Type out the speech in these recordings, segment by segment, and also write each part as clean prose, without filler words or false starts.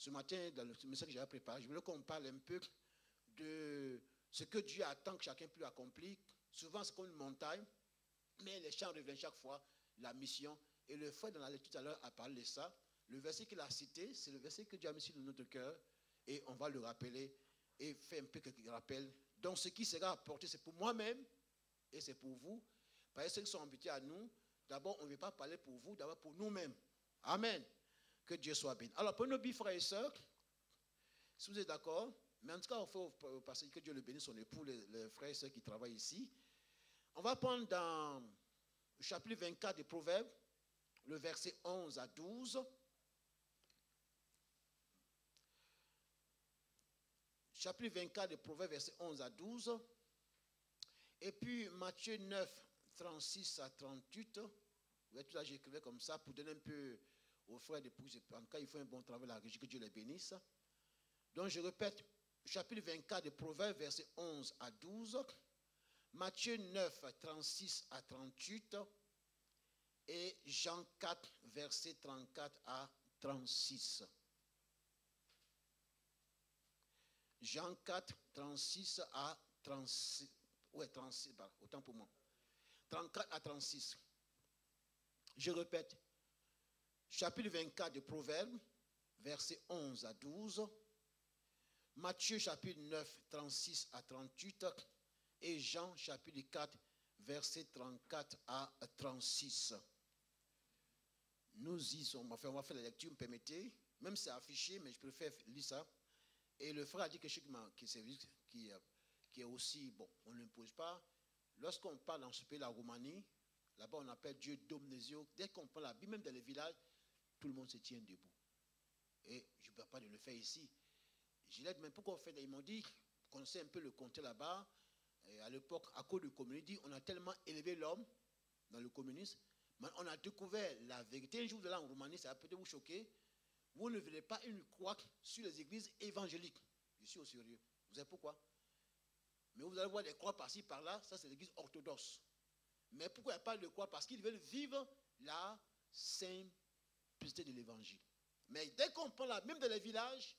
ce matin, dans le message que j'avais préparé, je voulais qu'on parle un peu de ce que Dieu attend que chacun puisse accomplir. Souvent, c'est comme une montagne, mais les chants reviennent chaque fois, la mission. Et le frère, dans la lecture tout à l'heure, a parlé de ça. Le verset qu'il a cité, c'est le verset que Dieu a mis sur notre cœur. Et on va le rappeler et faire un peu quelques rappels. Donc, ce qui sera apporté, c'est pour moi-même et c'est pour vous. Parce que ceux qui sont invités à nous, d'abord, on ne veut pas parler pour vous, d'abord pour nous-mêmes. Amen. Que Dieu soit béni. Alors, pour nos billes, frères et sœurs, si vous êtes d'accord, mais en tout cas, on fait passer que Dieu le bénisse son époux, les frères et sœurs qui travaillent ici. On va prendre dans le chapitre 24 des Proverbes, le verset 11 à 12. Chapitre 24 des Proverbes, verset 11 à 12. Et puis Matthieu 9, 36 à 38. Vous voyez, tout là, j'écrivais comme ça pour donner un peu aux frères d'époux. En tout cas, il faut un bon travail à la régie, que Dieu les bénisse. Donc, je répète, chapitre 24 des Proverbes, verset 11 à 12. Matthieu 9, 36 à 38. Et Jean 4, verset 34 à 36. Jean 4, 36 à 36. Ouais, 36, autant pour moi. 34 à 36. Je répète. Chapitre 24 de Proverbes, versets 11 à 12. Matthieu chapitre 9, 36 à 38. Et Jean chapitre 4, verset 34 à 36. Nous y sommes. Enfin, on va faire la lecture, me permettez. Même si c'est affiché, mais je préfère lire ça. Et le frère a dit quelque chose qui est aussi, bon, on ne l'impose pas. Lorsqu'on parle dans ce pays, la Roumanie, là-bas on appelle Dieu Domnesio. Dès qu'on prend la Bible, même dans les villages, tout le monde se tient debout. Et je ne peux pas de le faire ici. Je l'ai dit, mais pourquoi on fait ça? Ils m'ont dit, qu'on sait un peu le comté là-bas. À l'époque, à cause du communisme, on a tellement élevé l'homme dans le communisme, mais on a découvert la vérité. Un jour, vous allez en Roumanie, ça va peut-être vous choquer. Vous ne verrez pas une croix sur les églises évangéliques. Je suis au sérieux. Vous savez pourquoi? Mais vous allez voir des croix par-ci, par-là. Ça, c'est l'église orthodoxe. Mais pourquoi il n'y a pas de croix? Parce qu'ils veulent vivre la simplicité de l'évangile. Mais dès qu'on prend la même dans les villages,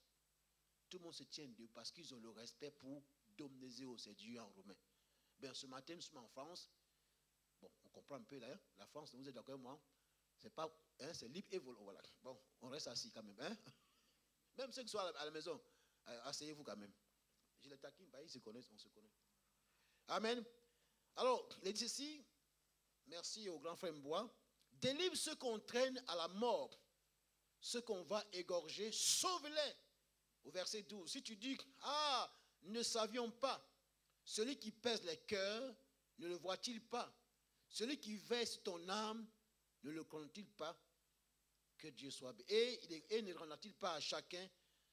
tout le monde se tient debout parce qu'ils ont le respect pour Domnesio, c'est Dieu en romain. Bien, ce matin, nous sommes en France. Bon, on comprend un peu là, hein? La France, vous êtes d'accord avec moi? C'est pas, hein, c'est libre et volant. Voilà. Bon, on reste assis quand même. Hein? Même ceux qui sont à la maison, asseyez-vous quand même. Je les taquine, ils se connaissent, on se connaît. Amen. Alors, il dit ceci, merci au grand frère Mbois, délivre ceux qu'on traîne à la mort, ceux qu'on va égorger, sauve-les. Au verset 12, si tu dis, ah, ne savions pas, celui qui pèse les cœurs, ne le voit-il pas? Celui qui veille sur ton âme, ne le connaît-il pas? Que Dieu soit béni. Et ne rendra-t-il pas à chacun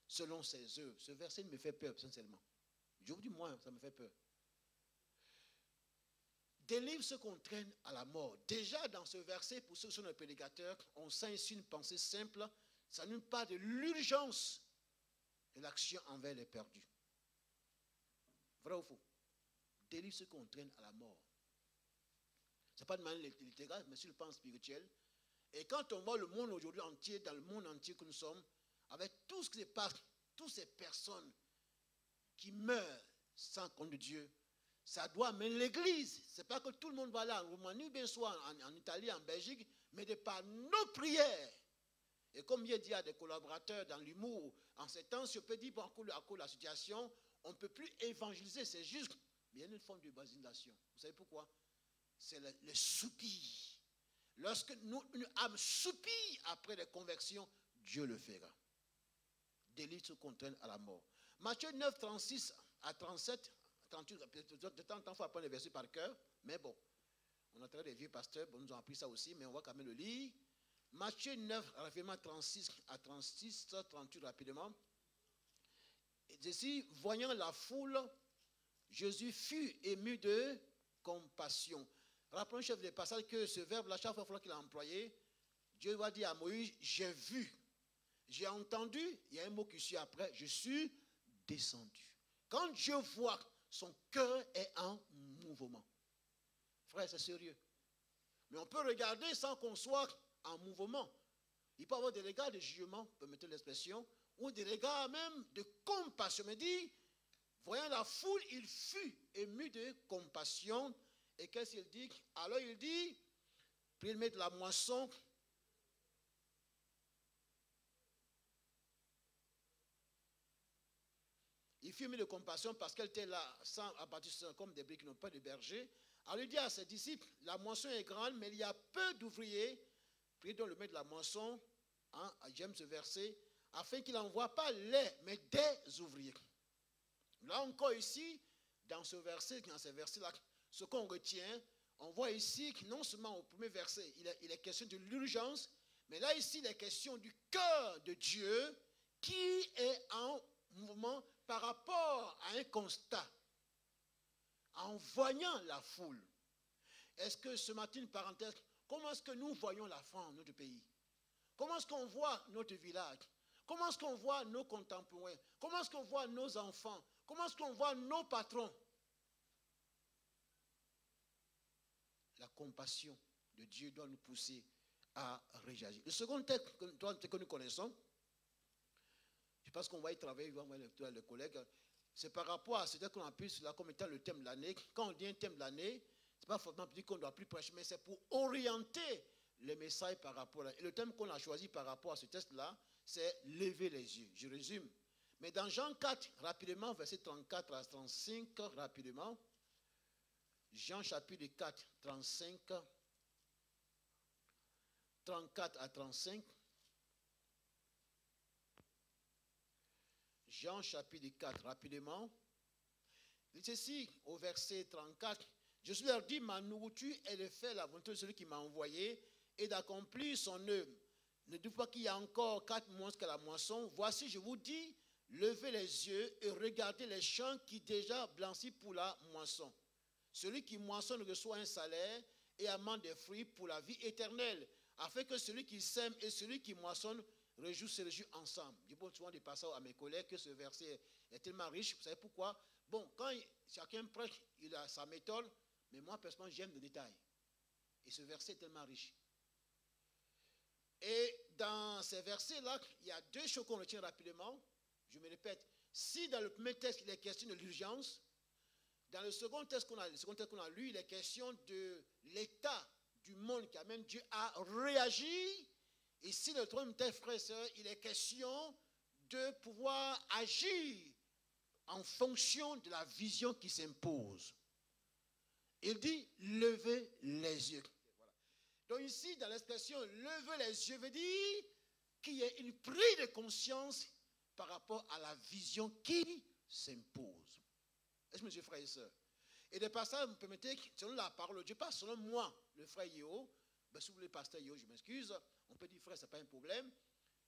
selon ses œuvres? Ce verset me fait peur, sincèrement. Je vous dis, moi, ça me fait peur. Délivre ceux qu'on traîne à la mort. Déjà, dans ce verset, pour ceux qui sont les prédicateurs, on sent ici une pensée simple. Ça nous parle de l'urgence de l'action envers les perdus. Vrai ou faux? Délivre ceux qu'on traîne à la mort. Ce n'est pas de manière littérale, mais sur le plan spirituel. Et quand on voit le monde aujourd'hui entier, dans le monde entier que nous sommes, avec tout ce qui se passe, toutes ces personnes qui meurent sans compte de Dieu, ça doit amener l'Église. Ce n'est pas que tout le monde va là en Roumanie, bien soit en Italie, en Belgique, mais de par nos prières. Et comme il dit à des collaborateurs dans l'humour, en ces temps, si on peut dire à cause de la situation, on ne peut plus évangéliser, c'est juste. Mais il y a une forme de basilisation. Vous savez pourquoi? C'est le soupir. Lorsque une âme soupire après les conversions, Dieu le fera. Délivre ceux qu'on traîne à la mort. Matthieu 9, 36 à 37, 38, de temps en temps, il faut apprendre les versets par cœur, mais bon, on a entendu des vieux pasteurs, bon, nous ont appris ça aussi, mais on va quand même le lire. Matthieu 9, rapidement 36 à 36, 38 rapidement. Et ici, voyant la foule, Jésus fut ému de compassion. Rappelons, chef des passages, que ce verbe-là, chaque fois qu'il a employé, Dieu va dire à Moïse, j'ai vu, j'ai entendu, il y a un mot qui suit après, je suis descendu. Quand Dieu voit, son cœur est en mouvement. Frère, c'est sérieux. Mais on peut regarder sans qu'on soit en mouvement. Il peut y avoir des regards de jugement, permettez l'expression, ou des regards même de compassion. Mais dit, voyant la foule, il fut ému de compassion. Et qu'est-ce qu'il dit? Alors il dit, puis il met de la moisson. Il fut ému de compassion parce qu'elle était là, sans abattre comme des briques qui n'ont pas de berger. Alors il dit à ses disciples, la moisson est grande, mais il y a peu d'ouvriers. Puis il donne le maître de la moisson, hein, j'aime ce verset, afin qu'il n'envoie pas les, mais des ouvriers. Là encore ici, dans ce verset-là, ce qu'on retient, on voit ici que non seulement au premier verset, il est question de l'urgence, mais là ici, il est question du cœur de Dieu qui est en mouvement par rapport à un constat, en voyant la foule. Est-ce que ce matin, une parenthèse, comment est-ce que nous voyons la France, notre pays? Comment est-ce qu'on voit notre village? Comment est-ce qu'on voit nos contemporains? Comment est-ce qu'on voit nos enfants? Comment est-ce qu'on voit nos patrons? La compassion de Dieu doit nous pousser à réagir. Le second texte que nous connaissons, je pense qu'on va y travailler, on va voir les collègues, c'est par rapport à ce qu'on appelle cela comme étant le thème de l'année. Quand on dit un thème de l'année, ce n'est pas forcément pour dire qu'on ne doit plus prêcher, mais c'est pour orienter les messages par rapport à... Et le thème qu'on a choisi par rapport à ce texte-là, c'est lever les yeux. Je résume. Mais dans Jean 4, rapidement, verset 34 à 35, rapidement. Jean chapitre 4, 34 à 35. Jean chapitre 4, rapidement. Il dit ceci, au verset 34. Je leur dis, ma nourriture est de faire la volonté de celui qui m'a envoyé et d'accomplir son œuvre. Ne dites pas qu'il y a encore 4 mois jusqu'à la moisson. Voici, je vous dis, levez les yeux et regardez les champs qui déjà blanchissent pour la moisson. Celui qui moissonne reçoit un salaire et amène des fruits pour la vie éternelle, afin que celui qui sème et celui qui moissonne se réjouissent ensemble. Je pose souvent des passages à mes collègues que ce verset est tellement riche. Vous savez pourquoi? Bon, quand chacun prêche, il a sa méthode, mais moi, personnellement, j'aime le détail. Et ce verset est tellement riche. Et dans ces versets-là, il y a 2 choses qu'on retient rapidement. Je me répète, si dans le premier texte, il est question de l'urgence, dans le second texte qu'on a lu, il est question de l'état du monde qui amène Dieu à réagir. Et si le troisième texte, frères et sœurs, il est question de pouvoir agir en fonction de la vision qui s'impose. Il dit, levez les yeux. Donc ici, dans l'expression lever les yeux, veut dire qu'il y ait une prise de conscience par rapport à la vision qui s'impose. Est-ce que monsieur frère et soeur? Et des passages, vous me permettez, selon la parole de Dieu, pas selon moi, le frère Yeo, ben, si vous voulez pasteur Yeo, je m'excuse, on peut dire frère, ce n'est pas un problème.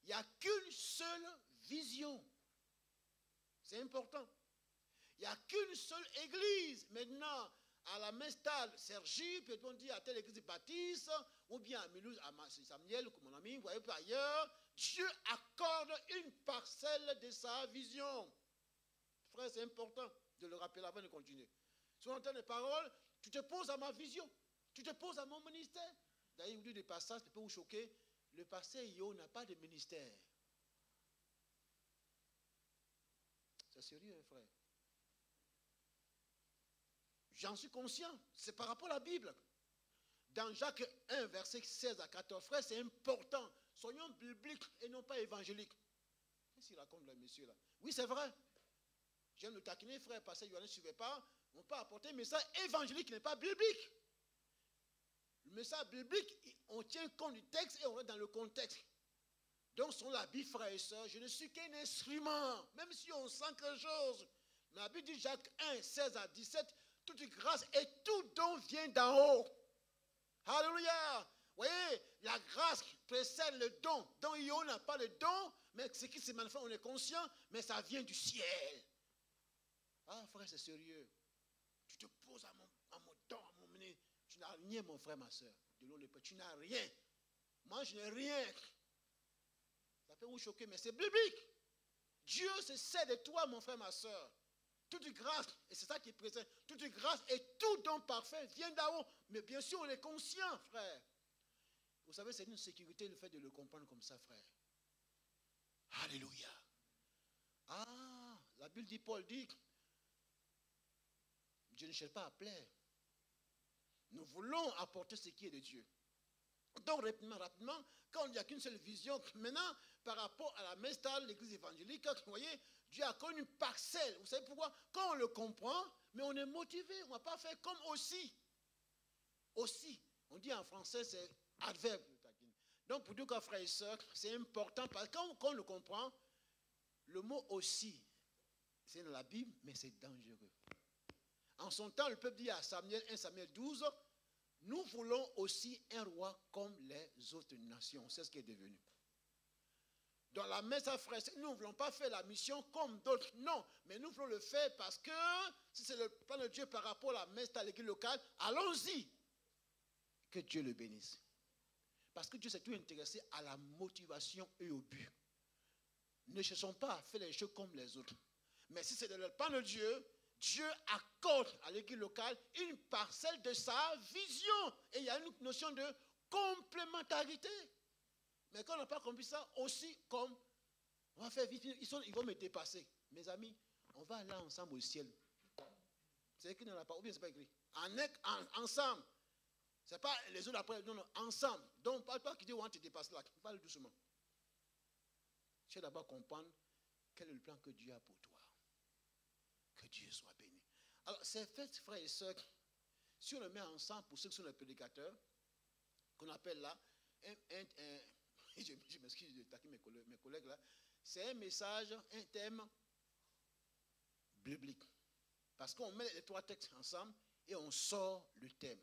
Il n'y a qu'une seule vision. C'est important. Il n'y a qu'une seule église. Maintenant, à la même stade, Sergi, peut-on dire à telle église baptiste, ou bien à Mulhouse, à Samuel, comme mon ami, vous voyez par ailleurs, Dieu accorde une parcelle de sa vision. Frère, c'est important de le rappeler avant de continuer. Si on entend les paroles, tu te poses à ma vision, tu te poses à mon ministère. D'ailleurs, vous dites des passages, ça peut vous choquer. Le pasteur Yo n'a pas de ministère. C'est sérieux, hein, frère. J'en suis conscient. C'est par rapport à la Bible. Dans Jacques 1, verset 16 à 14, frère, c'est important. Soyons bibliques et non pas évangéliques. Qu'est-ce qu'il raconte là, monsieur là? Oui, c'est vrai. J'aime le taquiner, frère, parce que Yohann ne suivait pas. On peut apporter un message évangélique qui n'est pas biblique. Le message biblique, on tient compte du texte et on est dans le contexte. Donc, selon la Bible, frères et sœurs, je ne suis qu'un instrument, même si on sent quelque chose. Mais la Bible dit, Jacques 1, 16 à 17, toute grâce et tout don vient d'en haut. Alléluia. Vous voyez, la grâce précède le don. Donc, on n'a pas le don, mais ce qui se manifeste, on est conscient, mais ça vient du ciel. Ah, frère, c'est sérieux. Tu te poses à mon don, à mon mener. Tu n'as rien, mon frère, ma soeur. De l'eau, tu n'as rien. Moi, je n'ai rien. Ça peut vous choquer, mais c'est biblique. Dieu se sert de toi, mon frère, ma soeur. Toute grâce, et c'est ça qui est présent, toute grâce et tout don parfait vient d'en haut. Mais bien sûr, on est conscient, frère. Vous savez, c'est une sécurité le fait de le comprendre comme ça, frère. Alléluia. Bible dit, Paul dit, Dieu ne cherche pas à plaire. Nous voulons apporter ce qui est de Dieu. Donc, rapidement, quand il n'y a qu'une seule vision, maintenant, par rapport à la Mestale, l'église évangélique, vous voyez, Dieu a connu une parcelle. Vous savez pourquoi? Quand on le comprend, mais on est motivé, on ne va pas faire comme aussi. Aussi, on dit en français, c'est adverbe. Donc, pour dire que frères et sœurs, c'est important, parce que quand on le comprend, le mot aussi, c'est dans la Bible, mais c'est dangereux. En son temps, le peuple dit à Samuel, 1 Samuel 12, nous voulons aussi un roi comme les autres nations. C'est ce qui est devenu. Dans la messe à frères, nous ne voulons pas faire la mission comme d'autres. Non, mais nous voulons le faire parce que si c'est le plan de Dieu par rapport à la messe à l'église locale, allons-y. Que Dieu le bénisse. Parce que Dieu s'est tout intéressé à la motivation et au but. Ne cherchons pas à faire les choses comme les autres. Mais si c'est dans le plan de Dieu, Dieu accorde à l'église locale une parcelle de sa vision. Et il y a une notion de complémentarité. Mais quand on n'a pas compris ça, aussi comme on va faire vite, ils vont me dépasser. Mes amis, on va aller ensemble au ciel. C'est écrit dans la parole, ou bien c'est pas écrit. Ensemble. Ce n'est pas les autres après, non, non, ensemble. Donc, parle pas qui dit on te dépasse là. Parle doucement. Tu dois d'abord comprendre quel est le plan que Dieu a pour toi. Que Dieu soit béni. Alors, c'est fait, frères et sœurs, si on le met ensemble pour ceux qui sont les prédicateurs, qu'on appelle là, je m'excuse de taquiner mes collègues là, c'est un message, un thème biblique. Parce qu'on met les trois textes ensemble et on sort le thème.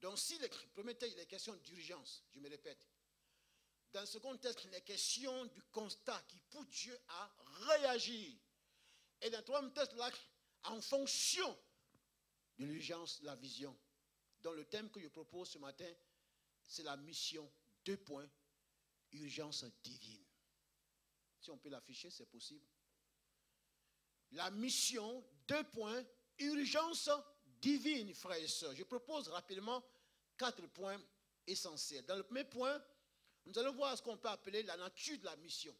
Donc, si le premier texte, il est question d'urgence, je me répète. Dans le second texte, il est question du constat qui pousse Dieu à réagir. Et dans le troisième texte, là, en fonction de l'urgence, de la vision. Donc, le thème que je propose ce matin, c'est la mission, 2 points, urgence divine. Si on peut l'afficher, c'est possible. La mission, 2 points, urgence divine, frères et sœurs. Je propose rapidement 4 points essentiels. Dans le premier point, nous allons voir ce qu'on peut appeler la nature de la mission.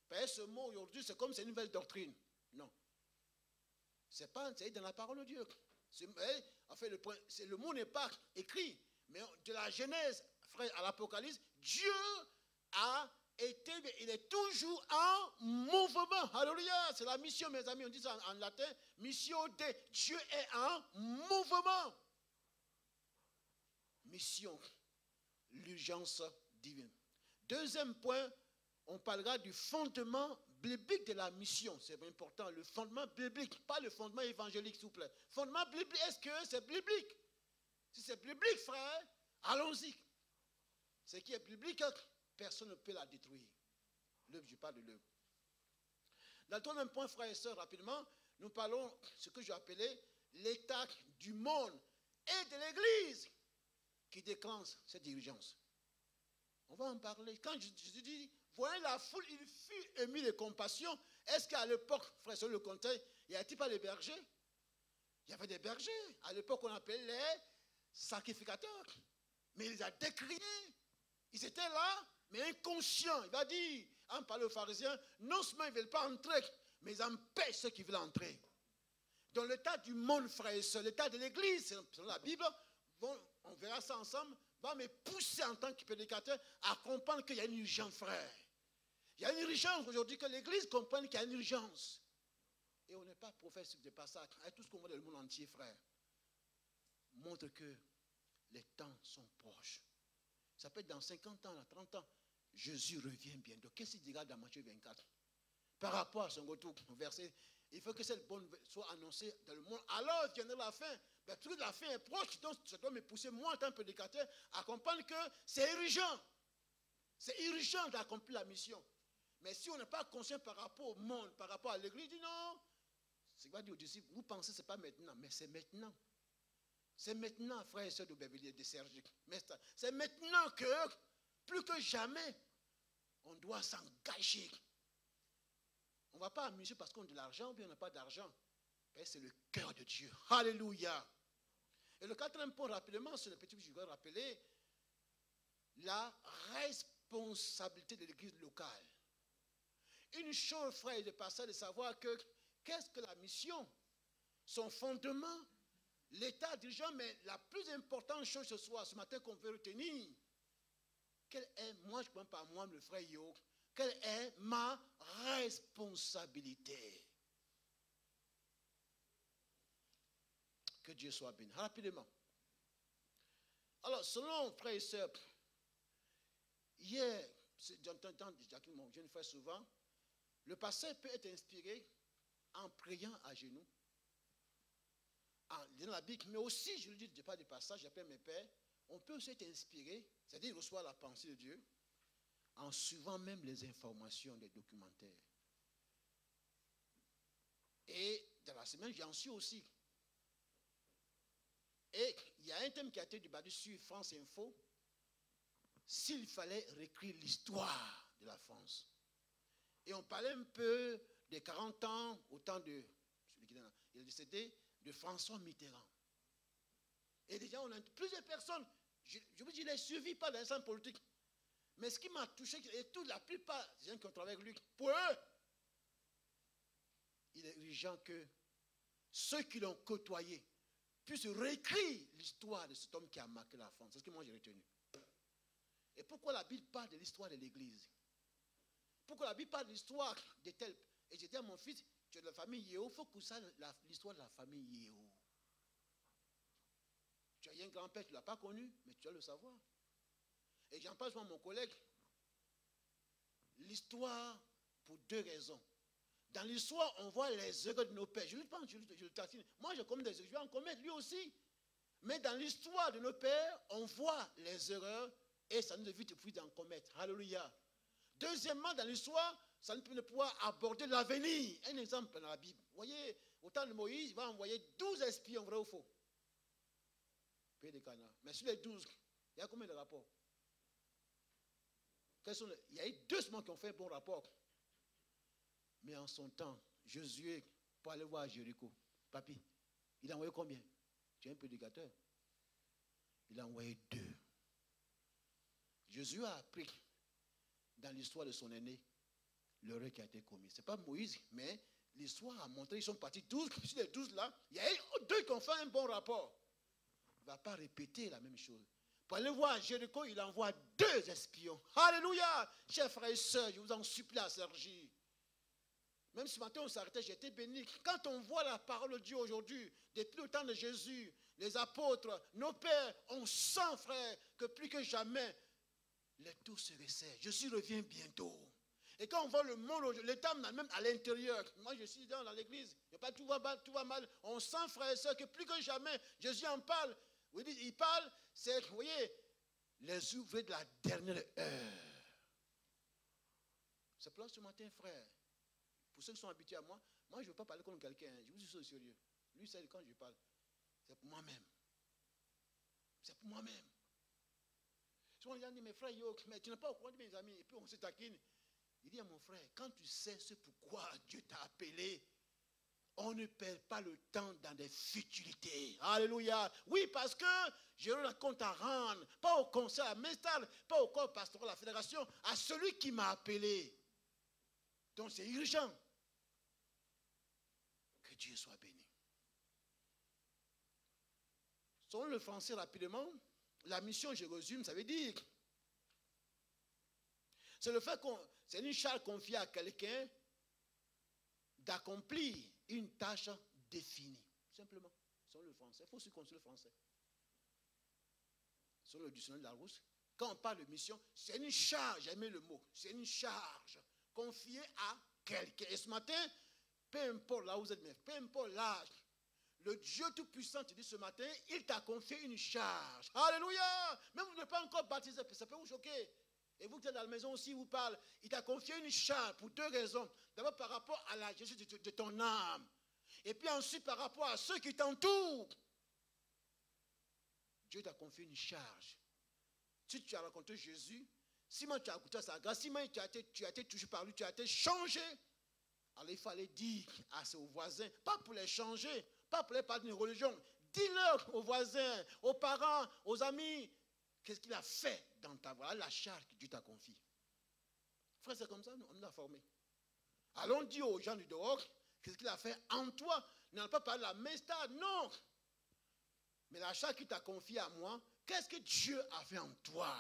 Parce que ce mot aujourd'hui, c'est comme c'est une nouvelle doctrine. Non. C'est dans la parole de Dieu. En fait, le mot n'est pas écrit, mais de la Genèse, frère, à l'Apocalypse, Dieu il est toujours en mouvement. Alléluia, c'est la mission, mes amis. On dit ça en latin, mission de Dieu est en mouvement. Mission, l'urgence divine. Deuxième point, on parlera du fondement biblique de la mission. C'est important, le fondement biblique, pas le fondement évangélique, s'il vous plaît. Fondement biblique, est-ce que c'est biblique? Si c'est biblique, frère, allons-y. Ce qui est biblique, personne ne peut la détruire. L'œuvre, je parle de l'œuvre. Dans le troisième point, frères et sœurs, rapidement, nous parlons de ce que j'ai appelé l'état du monde et de l'Église qui déclenche cette urgence. On va en parler. Quand je dis, voyez la foule, il fut ému de compassion. Est-ce qu'à l'époque, frère, sur le contexte, il n'y avait-il pas des bergers? Il y avait des bergers. À l'époque, on appelait les sacrificateurs. Mais il les a décriés. Ils étaient là, mais inconscients. Il va dire, en parlant aux pharisiens, non seulement ils ne veulent pas entrer, mais ils empêchent ceux qui veulent entrer. Dans l'état du monde, frère et sœurs, l'état de l'Église, selon la Bible, on verra ça ensemble, va me pousser en tant que prédicateur à comprendre qu'il y a une urgence, frère. Il y a une urgence aujourd'hui, que l'Église comprenne qu'il y a une urgence. Et on n'est pas prophète de passage. Tout ce qu'on voit dans le monde entier, frère, montre que les temps sont proches. Ça peut être dans 50 ans, dans 30 ans. Jésus revient bientôt. Qu'est-ce qu'il dira dans Matthieu 24? Par rapport à son retour, verset, il faut que cette bonne soit annoncée dans le monde. Alors viendra la fin. Mais toute la fin est proche, donc ça doit me pousser, moi en tant que prédicateur, à comprendre que c'est urgent. C'est urgent d'accomplir la mission. Mais si on n'est pas conscient par rapport au monde, par rapport à l'Église, il dit non. C'est quoi dire aux disciples, vous pensez que ce n'est pas maintenant, mais c'est maintenant. C'est maintenant, frères et sœurs de Bévelier, de Sergique. C'est maintenant que, plus que jamais, on doit s'engager. On ne va pas amuser parce qu'on a de l'argent ou bien on n'a pas d'argent. C'est le cœur de Dieu. Alléluia. Et le quatrième point, rapidement, c'est le petit que je vais rappeler, la responsabilité de l'église locale. Une chose, frère, de passer de savoir que Qu'est-ce que la mission? Son fondement, l'état dirigeant, mais la plus importante chose ce soir, ce matin qu'on veut retenir, quelle est, moi je ne comprends pas, moi le frère Yo, quelle est ma responsabilité? Que Dieu soit béni. Rapidement. Alors, selon frères et sœurs, hier, j'entends Jacqueline, mon jeune frère, souvent, le pasteur peut être inspiré en priant à genoux, en lisant la Bible, mais aussi, je le dis, je ne pas de passage, j'appelle mes pères, on peut aussi être inspiré, c'est-à-dire recevoir la pensée de Dieu, en suivant même les informations des documentaires. Et dans la semaine, j'en suis aussi. Et il y a un thème qui a été débattu sur France Info, s'il fallait réécrire l'histoire de la France. Et on parlait un peu des 40 ans, au temps de, il est décédé, de François Mitterrand. Et déjà, on a plusieurs personnes, je vous dis, je ne les suivis pas dans l'instant politique. Mais ce qui m'a touché, et toute la plupart des gens qui ont travaillé avec lui, pour eux, il est urgent que ceux qui l'ont côtoyé puissent réécrire l'histoire de cet homme qui a marqué la France. C'est ce que moi j'ai retenu. Et pourquoi la Bible parle de l'histoire de l'Église? Pourquoi la Bible parle de l'histoire de tel? Et j'ai dit à mon fils, tu es de la famille Yéhou, il faut que ça l'histoire de la famille Yéhou. Tu as un grand-père, tu ne l'as pas connu, mais tu dois le savoir. Et j'en parle souvent à mon collègue. L'histoire, pour deux raisons. Dans l'histoire, on voit les erreurs de nos pères. Je lui pense, je le tatine. Moi, je commets des erreurs, je vais en commettre, lui aussi. Mais dans l'histoire de nos pères, on voit les erreurs et ça nous évite plus d'en commettre. Alléluia. Deuxièmement, dans l'histoire, ça nous permet de pouvoir aborder l'avenir. Un exemple dans la Bible. Vous voyez, au temps de Moïse, il va envoyer 12 espions, vrai ou faux? Pays de Canaan. Mais sur les 12, il y a combien de rapports? Il y a eu 2 semaines qui ont fait un bon rapport. Mais en son temps, Josué, pour aller voir Jéricho, papy, il a envoyé combien? Tu es un prédicateur. Il a envoyé 2. Josué a appris dans l'histoire de son aîné l'erreur qui a été commise. Ce n'est pas Moïse, mais l'histoire a montré, ils sont partis 12, sur les 12 là, il y a eu 2 qui ont fait un bon rapport. Il ne va pas répéter la même chose. Pour aller voir Jéricho, il envoie 2 espions. Alléluia! Chers frères et sœurs, je vous en supplie à Sergi. Même ce matin, on s'arrêtait, j'étais béni. Quand on voit la parole de Dieu aujourd'hui, depuis le temps de Jésus, les apôtres, nos pères, on sent, frère, que plus que jamais, les tours se resserrent. Jésus revient bientôt. Et quand on voit le monde, l'État même à l'intérieur, moi je suis dans l'église, il n'y a pas tout va mal. On sent, frère et soeur, que plus que jamais, Jésus en parle. Il parle, c'est, vous voyez, les ouvriers de la dernière heure. C'est pour ce matin, frère. Pour ceux qui sont habitués à moi, moi je ne veux pas parler comme quelqu'un, je vous dis ça au sérieux. Lui, c'est quand je parle, c'est pour moi-même. C'est pour moi-même. Souvent, les gens disent, mes frères, mais tu n'es pas au courant de mes amis, et puis on se taquine. Il dit à mon frère, quand tu sais ce pourquoi Dieu t'a appelé, on ne perd pas le temps dans des futilités. Alléluia. Oui, parce que j'ai un compte à rendre, pas au conseil à Mestal, pas au corps pastoral à la fédération, à celui qui m'a appelé. Donc c'est urgent. Que Dieu soit béni. Selon le français rapidement, la mission, je résume, ça veut dire, c'est le fait qu'on, c'est une charge confiée à quelqu'un d'accomplir une tâche définie. Simplement, selon le français. Il faut aussi consulter le français. Selon le dictionnaire de Larousse, quand on parle de mission, c'est une charge, j'aime le mot, c'est une charge confiée à quelqu'un. Et ce matin, peu importe là où vous êtes, peu importe l'âge, le Dieu Tout-Puissant te dit ce matin, il t'a confié une charge. Alléluia! Même vous n'êtes pas encore baptisé, ça peut vous choquer. Et vous qui êtes dans la maison aussi, vous parle, il t'a confié une charge pour 2 raisons. D'abord par rapport à la gestion de ton âme. Et puis ensuite par rapport à ceux qui t'entourent. Dieu t'a confié une charge. Si tu as rencontré Jésus, si tu as goûté à sa grâce, si tu as été touché par lui, tu as été changé, alors il fallait dire à ses voisins, pas pour les changer, pas pour les parler d'une religion, dis-leur aux voisins, aux parents, aux amis, qu'est-ce qu'il a fait dans ta voie, la charge que Dieu t'a confiée. Frère, c'est comme ça, on nous a formés. Allons dire aux gens du dehors Qu'est-ce qu'il a fait en toi? Non, pas par la même stade, non. Mais la charge qu'il t'a confiée à moi, qu'est-ce que Dieu a fait en toi?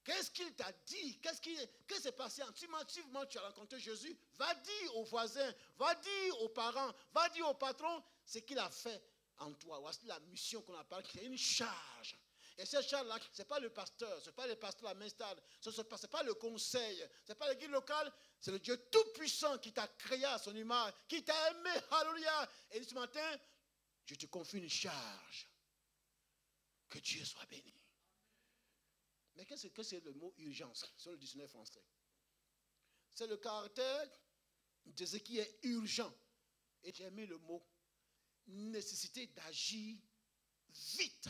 Qu'est-ce qu'il t'a dit? Qu'est-ce qui s'est passé? Intuitivement, tu as rencontré Jésus. Va dire aux voisins, va dire aux parents, va dire au patron ce qu'il a fait en toi. Voici la mission qu'on appelle, qui est une charge. Et cette charge-là, ce n'est pas le pasteur, ce n'est pas le pasteur à la main stade, ce n'est pas le conseil, ce n'est pas l'église locale, c'est le Dieu tout-puissant qui t'a créé à son image, qui t'a aimé, alléluia. Et ce matin, je te confie une charge. Que Dieu soit béni. Mais qu'est-ce que c'est le mot urgence sur le dictionnaire français? C'est le caractère de ce qui est urgent. Et j'ai mis le mot nécessité d'agir vite.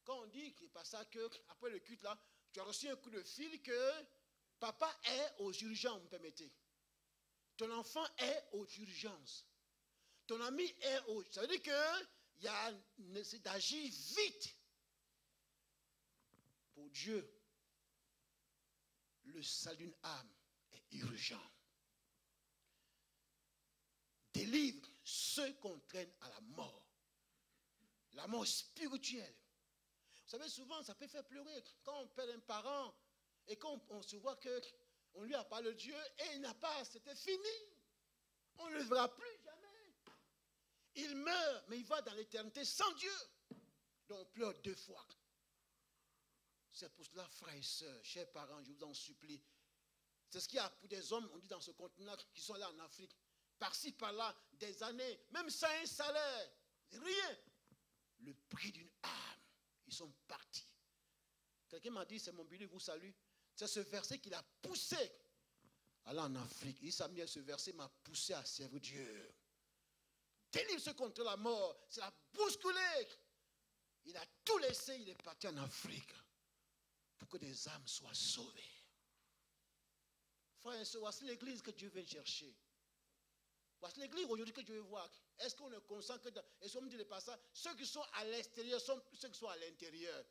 Quand on dit qu'il passe ça, qu'après le culte là, tu as reçu un coup de fil que papa est aux urgences, me permettez. Ton enfant est aux urgences. Ton ami est aux urgences. Ça veut dire qu'il y a nécessité d'agir vite. Pour Dieu, le salut d'une âme est urgent. Délivre ceux qu'on traîne à la mort. La mort spirituelle. Vous savez, souvent, ça peut faire pleurer. Quand on perd un parent et qu'on se voit qu'on lui a parlé de Dieu et il n'a pas, c'était fini. On ne le verra plus jamais. Il meurt, mais il va dans l'éternité sans Dieu. Donc on pleure 2 fois. C'est pour cela, frères et sœurs, chers parents, je vous en supplie. C'est ce qu'il y a pour des hommes, on dit dans ce continent, qui sont là en Afrique, par-ci, par-là, des années, même sans un salaire, rien. Le prix d'une âme, ils sont partis. Quelqu'un m'a dit, c'est mon billet, vous salue. C'est ce verset qu'il a poussé à aller en Afrique. Il s'est mis à ce verset, m'a poussé à servir Dieu. Délivre-se contre la mort, c'est la bousculé. Il a tout laissé, il est parti en Afrique. Pour que des âmes soient sauvées. Frères et sœurs, voici l'église que Dieu vient chercher. Voici l'église aujourd'hui que Dieu veut voir. Est-ce qu'on est conscient que, et si on me dit le passage, ceux qui sont à l'extérieur sont ceux qui sont à l'intérieur.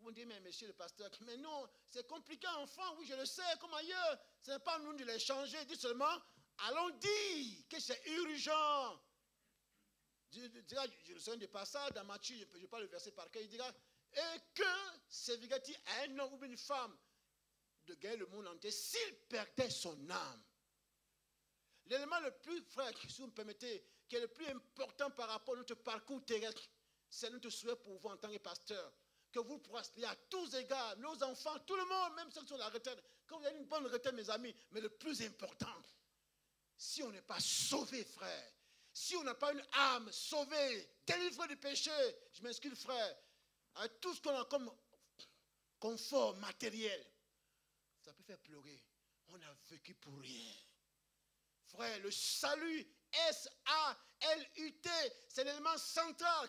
Vous me dites, mais monsieur le pasteur, mais non, c'est compliqué, enfant, oui, je le sais, comme ailleurs. Ce n'est pas à nous de les changer. Dis seulement, allons dire que c'est urgent. Je le sais du passage, dans Matthieu, je ne pas le verset par cœur, il dira, et que servirait-il à un homme ou une femme de gagner le monde entier s'il perdait son âme? L'élément le plus, frère, si vous me permettez, qui est le plus important par rapport à notre parcours terrestre, c'est notre souhait pour vous en tant que pasteur, que vous prospériez à tous égards, nos enfants, tout le monde, même ceux qui sont à la retraite, que vous avez une bonne retraite, mes amis, mais le plus important, si on n'est pas sauvé, frère, si on n'a pas une âme sauvée, délivrée du péché, je m'excuse, frère, avec tout ce qu'on a comme confort matériel, ça peut faire pleurer. On a vécu pour rien. Frère, le salut, S-A-L-U-T, c'est l'élément central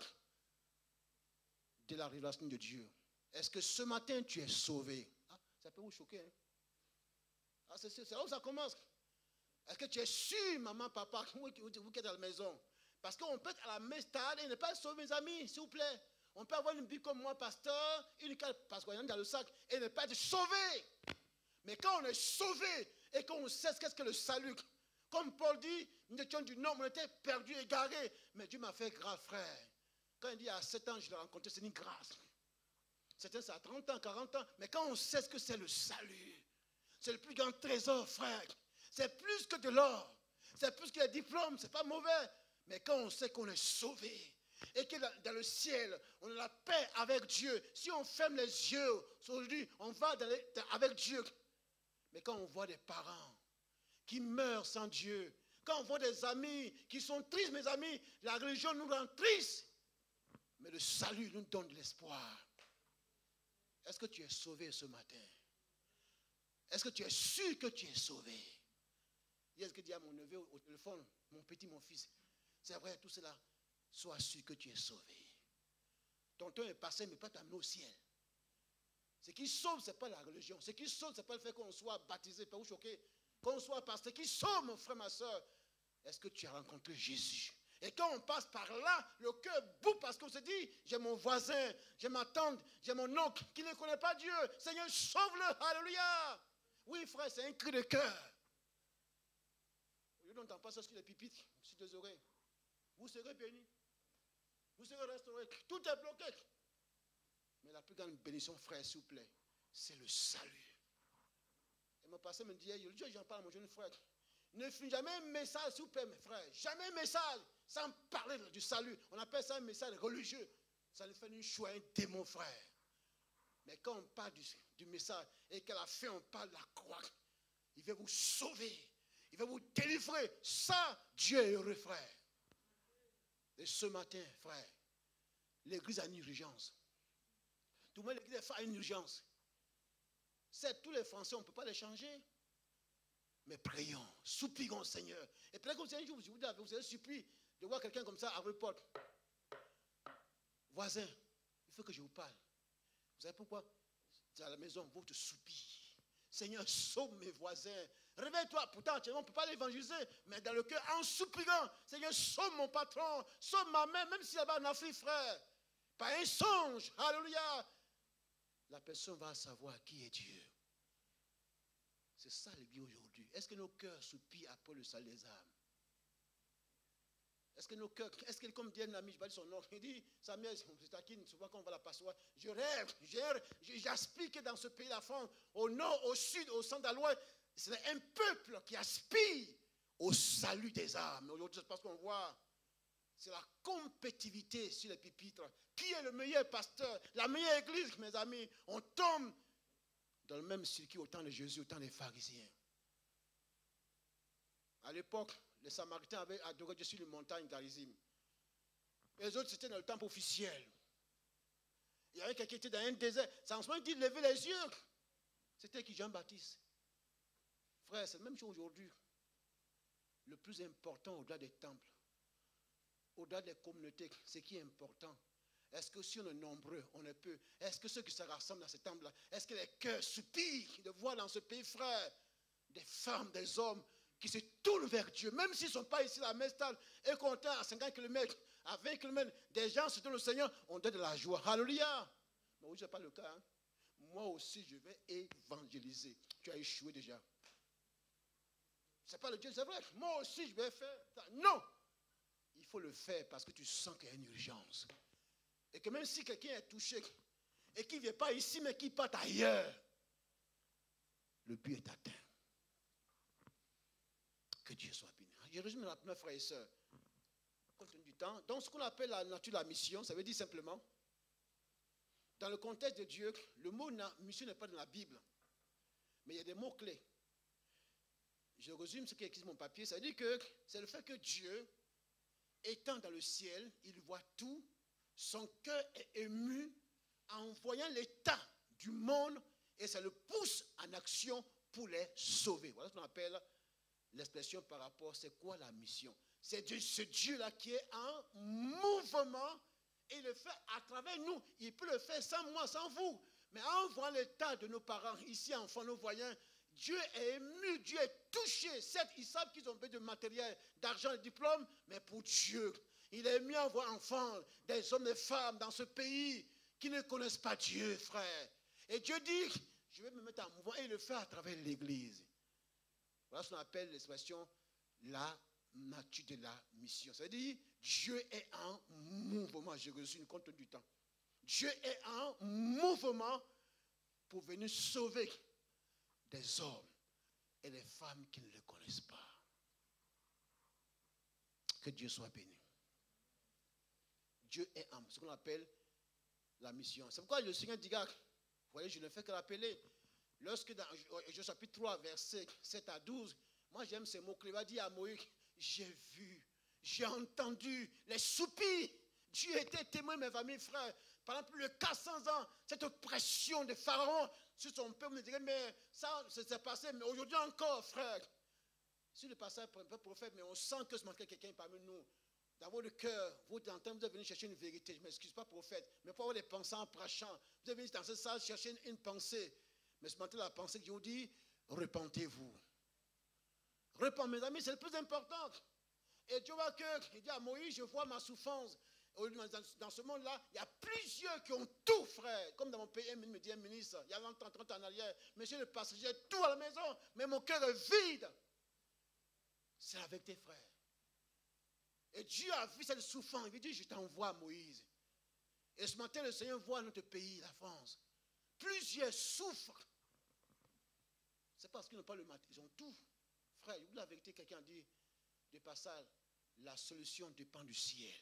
de la révélation de Dieu. Est-ce que ce matin, tu es sauvé? Ah, ça peut vous choquer. Hein? Ah, c'est là où ça commence. Est-ce que tu es sûr, maman, papa, vous qui êtes à la maison? Parce qu'on peut être à la même stade et ne pas être sauvé, mes amis, s'il vous plaît. On peut avoir une Bible comme moi, pasteur, une carte, parce qu'on est dans le sac, et ne pas être sauvé. Mais quand on est sauvé et qu'on sait ce qu'est-ce que le salut, comme Paul dit, nous étions du nom, on était perdus, égarés. Mais Dieu m'a fait grâce, frère. Quand il dit à 7 ans, je l'ai rencontré, c'est une grâce. Certains, c'est à 30 ans, 40 ans. Mais quand on sait ce que c'est le salut, c'est le plus grand trésor, frère. C'est plus que de l'or. C'est plus que les diplômes, c'est pas mauvais. Mais quand on sait qu'on est sauvé, et que dans le ciel, on a la paix avec Dieu. Si on ferme les yeux, aujourd'hui, on va avec Dieu. Mais quand on voit des parents qui meurent sans Dieu, quand on voit des amis qui sont tristes, mes amis, la religion nous rend tristes. Mais le salut nous donne de l'espoir. Est-ce que tu es sauvé ce matin? Est-ce que tu es sûr que tu es sauvé? Hier, ce que dit à mon neveu au téléphone, mon petit, mon fils, c'est vrai, tout cela. Sois sûr que tu es sauvé. Ton temps est passé, mais pas t'amener au ciel. Ce qui sauve, ce n'est pas la religion. Ce qui sauve, ce n'est pas le fait qu'on soit baptisé, pas vous choquer, qu'on soit pasteur. Ce qui sauve, mon frère, ma soeur, est-ce que tu as rencontré Jésus? Et quand on passe par là, le cœur bout parce qu'on se dit, j'ai mon voisin, j'ai ma tante, j'ai mon oncle qui ne connaît pas Dieu. Seigneur, sauve-le, alléluia. Oui, frère, c'est un cri de cœur. n'entend pas ça sur les pupitres, sur les oreilles. Vous serez bénis. Vous serez restaurés. Tout est bloqué. Mais la plus grande bénédiction, frère, s'il vous plaît, c'est le salut. Et mon pasteur me dit, j'en parle à mon jeune frère. Ne finis jamais un message, s'il vous plaît, mes frères. Jamais un message sans parler du salut. On appelle ça un message religieux. Ça nous fait une choix, un démon, frère. Mais quand on parle du message et qu'à la fin on parle de la croix, il va vous sauver. Il va vous délivrer. Ça, Dieu est heureux, frère. Et ce matin, frère, l'église a une urgence. Tout le monde, l'église a une urgence. C'est tous les Français, on ne peut pas les changer. Mais prions, soupirons au Seigneur. Et peut-être que un jour, vous avez supplié de voir quelqu'un comme ça à votre porte. Voisin, il faut que je vous parle. Vous savez pourquoi? À la maison, vous te soupirez. Seigneur, sauve mes voisins. Réveille-toi. Pourtant, on ne peut pas l'évangéliser, mais dans le cœur, en soupirant, Seigneur, sauve mon patron, sauve ma mère, même si elle va en Afrique, frère. Par un songe, alléluia. La personne va savoir qui est Dieu. C'est ça l'église aujourd'hui. Est-ce que nos cœurs soupirent après le salut des âmes? Est-ce que nos cœurs, est-ce que comme dit un ami, je ne vais pas dire son nom, il dit, sa mère, c'est taquine, souvent quand on va la passoire, je rêve, j'aspire que dans ce pays, la France, au nord, au sud, au centre, à l'ouest, c'est un peuple qui aspire au salut des âmes. Aujourd'hui, c'est parce qu'on voit, c'est la compétitivité sur les pupitres. Qui est le meilleur pasteur, la meilleure église, mes amis? On tombe dans le même circuit au temps de Jésus, au temps des pharisiens. À l'époque, les Samaritains avaient adoré Dieu sur une montagne Garizim. Les autres, c'était dans le temple officiel. Il y avait quelqu'un qui était dans un désert. C'est en ce moment qu'il levait les yeux. C'était qui? Jean-Baptiste. Frère, c'est la même chose aujourd'hui. Le plus important au-delà des temples, au-delà des communautés, c'est qui est important. Est-ce que si on est nombreux, on est peu? Est-ce que ceux qui se rassemblent dans ces temples-là, est-ce que les cœurs soupirent de voir dans ce pays, frère, des femmes, des hommes qui se tournent vers Dieu, même s'ils ne sont pas ici à la Mestal, et qu'on est à 50 km, à 20 km, des gens se tournent au Seigneur, on donne de la joie. Alléluia. Mais oui, ce n'est pas le cas. Hein. Moi aussi, je vais évangéliser. Tu as échoué déjà. Ce n'est pas le Dieu, c'est vrai. Moi aussi, je vais faire ça. Non. Il faut le faire parce que tu sens qu'il y a une urgence. Et que même si quelqu'un est touché et qu'il ne vient pas ici, mais qu'il parte ailleurs, le but est atteint. Que Dieu soit béni. Je résume mes frères et sœurs. Compte tenu du temps. Donc, ce qu'on appelle la nature de la mission, ça veut dire simplement, dans le contexte de Dieu, le mot mission n'est pas dans la Bible. Mais il y a des mots-clés. Je résume ce qui est écrit sur mon papier. Ça veut dire que c'est le fait que Dieu, étant dans le ciel, il voit tout. Son cœur est ému en voyant l'état du monde et ça le pousse en action pour les sauver. Voilà ce qu'on appelle l'expression par rapport, c'est quoi la mission? C'est ce Dieu-là qui est en mouvement et il le fait à travers nous. Il peut le faire sans moi, sans vous. Mais en voyant l'état de nos parents, ici, enfants, nous voyons, Dieu est ému, Dieu est touché. Certes, ils savent qu'ils ont besoin de matériel, d'argent, de diplôme, mais pour Dieu, il est ému en voyant enfants, des hommes et des femmes dans ce pays qui ne connaissent pas Dieu, frère. Et Dieu dit, je vais me mettre en mouvement et il le fait à travers l'Église. Voilà ce qu'on appelle l'expression la nature de la mission. Ça veut dire Dieu est en mouvement. Je résume compte tenu du temps. Dieu est en mouvement pour venir sauver des hommes et des femmes qui ne le connaissent pas. Que Dieu soit béni. Dieu est en ce qu'on appelle la mission. C'est pourquoi le Seigneur dit, vous voyez, je ne fais que rappeler. Lorsque dans Josué chapitre 3, versets 7 à 12, moi j'aime ces mots-clés. Il va dire à Moïse, j'ai vu, j'ai entendu les soupirs. Dieu était témoin, mes familles, frères. Pendant plus de 400 ans, cette pression de Pharaon sur son peuple, me dirait, mais ça, c'est passé, mais aujourd'hui encore, frère. Sur le passage, pas prophète, mais on sent que ce manquait quelqu'un parmi nous. D'avoir le cœur, vous d'entendre, vous êtes venu chercher une vérité. Je ne m'excuse pas, prophète, mais pour avoir des pensées en prêchant. Vous êtes venu dans cette salle chercher une pensée. Mais ce matin, la pensée que je vous dis, repentez-vous. Repentez, mes amis, c'est le plus important. Et Dieu voit qu'il dit à Moïse, je vois ma souffrance. Dans ce monde-là, il y a plusieurs qui ont tout, frère. Comme dans mon pays, me dit un ministre, il y a longtemps, 30 ans en arrière, monsieur le passager, tout à la maison, mais mon cœur est vide. C'est avec tes frères. Et Dieu a vu cette souffrance. Il dit, je t'envoie Moïse. Et ce matin, le Seigneur voit notre pays, la France. Plusieurs souffrent. C'est parce qu'ils n'ont pas le matin. Ils ont tout. Frère, la vérité, quelqu'un dit, de passage, la solution dépend du ciel.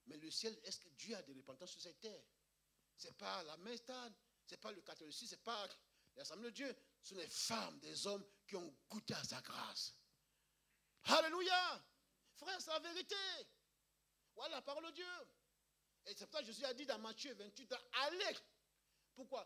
Mais le ciel, est-ce que Dieu a des repentants sur cette terre? Ce n'est pas la mestade, ce n'est pas le catholicisme, ce n'est pas l'Assemblée de Dieu. Ce sont les femmes, des hommes qui ont goûté à sa grâce. Alléluia! Frère, c'est la vérité. Voilà la parole de Dieu. Et c'est pour ça que Jésus a dit dans Matthieu 28, allez. Pourquoi?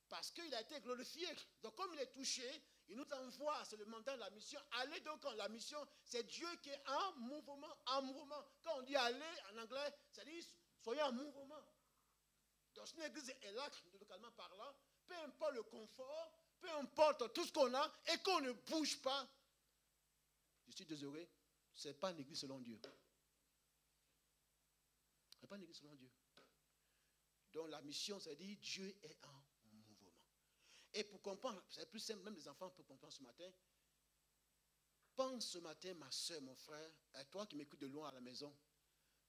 Parce qu'il a été glorifié. Donc comme il est touché, il nous envoie, c'est le mandat de la mission. Allez donc, la mission, c'est Dieu qui est en mouvement, en mouvement. Quand on dit aller, en anglais, ça dit soyez en mouvement. Dans une église est là, localement parlant, peu importe le confort, peu importe tout ce qu'on a, et qu'on ne bouge pas, je suis désolé, ce n'est pas une église selon Dieu. Ce n'est pas une église selon Dieu. Donc la mission, ça dit Dieu est en mouvement. Et pour comprendre, c'est plus simple, même les enfants peuvent comprendre ce matin. Pense ce matin, ma soeur, mon frère, à toi qui m'écoutes de loin à la maison,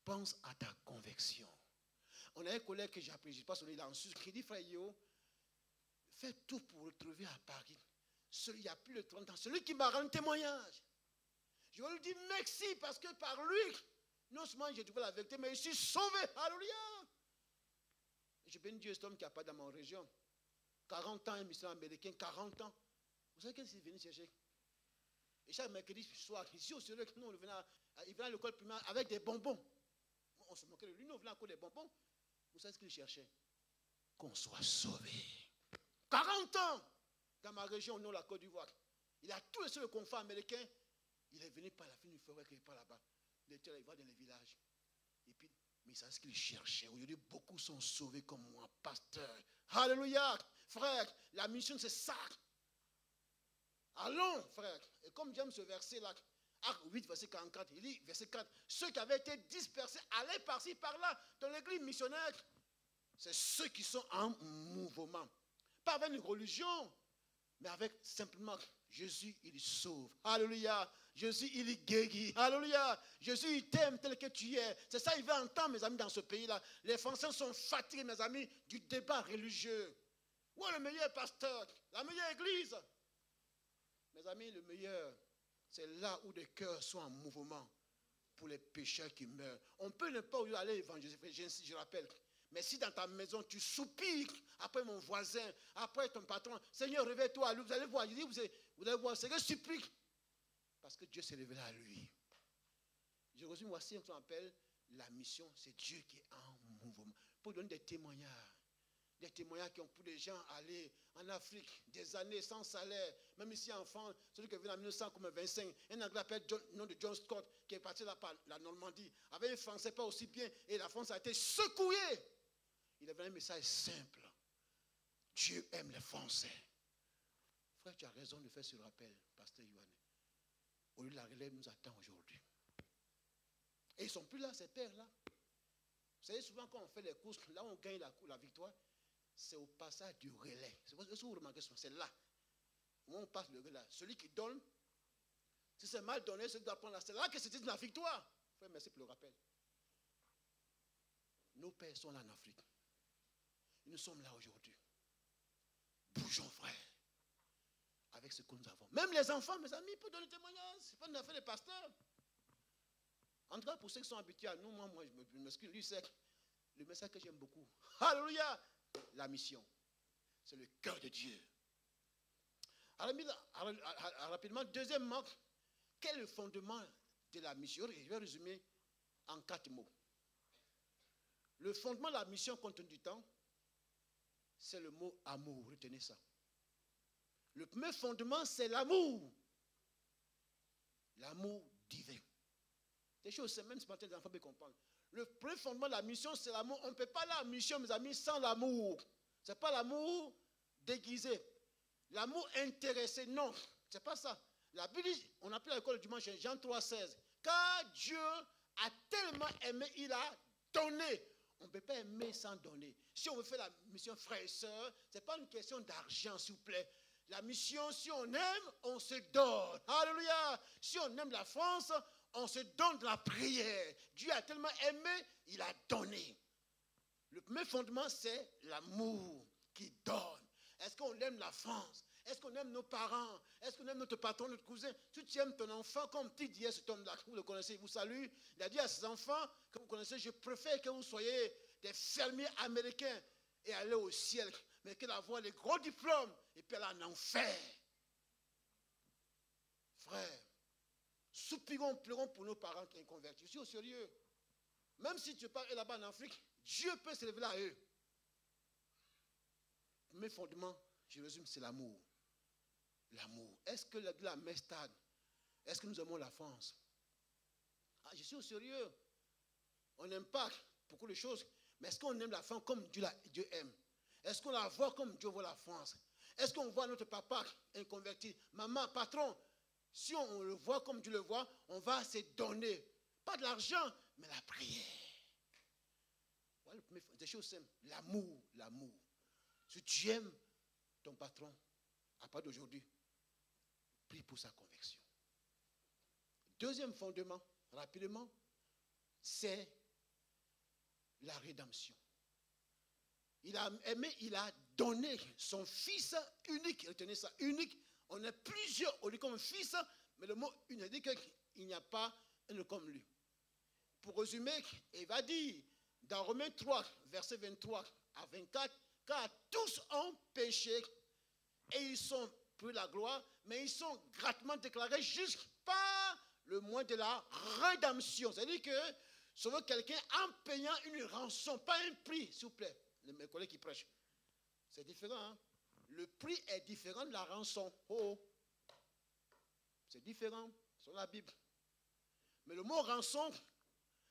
pense à ta conviction. On a un collègue que j'apprécie, je ne sais pas si il est en Suisse, qui dit, frère Yo, fais tout pour retrouver à Paris. Il y a plus de 30 ans, celui qui m'a rendu témoignage. Je vais lui dire merci parce que par lui, non seulement j'ai trouvé la vérité, mais je suis sauvé. Alléluia. Je bénis Dieu, cet homme qui n'a pas dans ma région. 40 ans, un missionnaire américain, 40 ans. Vous savez qu'est-ce qu'il est venu chercher? Et chaque mercredi soir, ici au Sérieux, nous, il venait à l'école primaire avec des bonbons. On se moquait de lui, nous, on venait encore des bonbons. Vous savez ce qu'il cherchait? Qu'on soit sauvé. 40 ans dans ma région, nous, la Côte d'Ivoire. Il a tout laissé le confort américain. Il est venu par la fin du forêt qui est par là-bas. Il était là, il va dans les villages. Et puis, mais c'est ce qu'il cherchait. Aujourd'hui, beaucoup sont sauvés comme moi, pasteur. Alléluia. Frère, la mission, c'est ça. Allons, frère. Et comme j'aime ce verset-là, Acte 8, verset 44, il dit, verset 4, ceux qui avaient été dispersés, allaient par-ci, par-là, dans l'église missionnaire. C'est ceux qui sont en mouvement. Pas avec une religion, mais avec simplement Jésus, il sauve. Alléluia. Jésus, il guérit. Alléluia. Jésus, il t'aime tel que tu es. C'est ça qu'il veut entendre, mes amis, dans ce pays-là. Les Français sont fatigués, mes amis, du débat religieux. Où est le meilleur pasteur? La meilleure église? Mes amis, le meilleur, c'est là où les cœurs sont en mouvement pour les pécheurs qui meurent. On peut ne pas aller évangéliser, je rappelle. Mais si dans ta maison, tu soupires après mon voisin, après ton patron, Seigneur, réveille-toi, vous allez voir, vous allez voir, Seigneur, supplie. Parce que Dieu s'est révélé à lui. Je résume, voici ce qu'on appelle la mission, c'est Dieu qui est en mouvement. Pour donner des témoignages. Des témoignages qui ont pour des gens aller en Afrique des années sans salaire. Même ici en France, celui qui est venu en 1925, un Anglais appelé nom de John Scott, qui est parti là par la Normandie, avait un français pas aussi bien, et la France a été secouée. Il avait un message simple. Dieu aime les Français. Frère, tu as raison de faire ce rappel, pasteur Yohann. Au lieu de la relève nous attend aujourd'hui. Et ils ne sont plus là, ces pères-là. Vous savez, souvent quand on fait les courses, là où on gagne la victoire, c'est au passage du relais. C'est ce que vous remarquez, c'est là. Où on passe le relais. Celui qui donne, si c'est mal donné, celui qui doit prendre la c'est là que c'était la victoire. Frère, merci pour le rappel. Nos pères sont là en Afrique. Nous sommes là aujourd'hui. Bougeons, frère, avec ce que nous avons. Même les enfants, mes amis, peuvent donner témoignage. Ce n'est pas une affaire des pasteurs. En tout cas, pour ceux qui sont habitués à nous, moi je m'excuse, lui, c'est le message que j'aime beaucoup. Alléluia! La mission. C'est le cœur de Dieu. Alors, rapidement, deuxièmement, quel est le fondement de la mission? Je vais résumer en 4 mots. Le fondement de la mission, compte tenu du temps, c'est le mot amour. Retenez ça. Le premier fondement, c'est l'amour. L'amour divin. Des choses, c'est même ce matin, les enfants peuvent comprendre. Le premier fondement de la mission, c'est l'amour. On ne peut pas aller à la mission, mes amis, sans l'amour. Ce n'est pas l'amour déguisé. L'amour intéressé, non. Ce n'est pas ça. La Bible dit, on appelle à l'école du dimanche, Jean 3,16. Car Dieu a tellement aimé, il a donné. On ne peut pas aimer sans donner. Si on veut faire la mission frères et sœurs, ce n'est pas une question d'argent, s'il vous plaît. La mission, si on aime, on se donne. Alléluia. Si on aime la France, on se donne de la prière. Dieu a tellement aimé, il a donné. Le premier fondement, c'est l'amour qui donne. Est-ce qu'on aime la France? Est-ce qu'on aime nos parents? Est-ce qu'on aime notre patron, notre cousin? Si tu aimes ton enfant, comme tu disais cet homme-là, vous le connaissez, il vous salue. Il a dit à ses enfants que vous connaissez, je préfère que vous soyez des fermiers américains et aller au ciel, mais que d'avoir les gros diplômes et puis aller en enfer. Frère, soupirons, pleurons pour nos parents qui sont convertis. Je suis au sérieux. Même si tu pars là-bas en Afrique, Dieu peut se lever là à eux. Mes fondements, je résume, c'est l'amour. L'amour. Est-ce que la mestade, est-ce que nous aimons la France? Ah, je suis au sérieux. On n'aime pas beaucoup de choses, mais est-ce qu'on aime la France comme Dieu aime? Est-ce qu'on la voit comme Dieu voit la France? Est-ce qu'on voit notre papa inconverti, maman, patron? Si on le voit comme Dieu le voit, on va se donner. Pas de l'argent, mais la prière. Voilà le premier, des choses simples. L'amour, l'amour. Si tu aimes ton patron, à part d'aujourd'hui, prie pour sa conversion. Deuxième fondement, rapidement, c'est la rédemption. Il a aimé, il a donné son fils unique. Retenez ça, unique. On a plusieurs, on dit comme fils, mais le mot unique dit qu'il n'y a pas un comme lui. Pour résumer, il va dire dans Romains 3, versets 23 à 24, car tous ont péché et ils sont pris la gloire, mais ils sont gratuitement déclarés justes par le moyen de la rédemption. C'est-à-dire que sauver quelqu'un en payant une rançon, pas un prix, s'il vous plaît. Mes collègues qui prêchent. C'est différent. Hein? Le prix est différent de la rançon. Oh. C'est différent sur la Bible. Mais le mot rançon,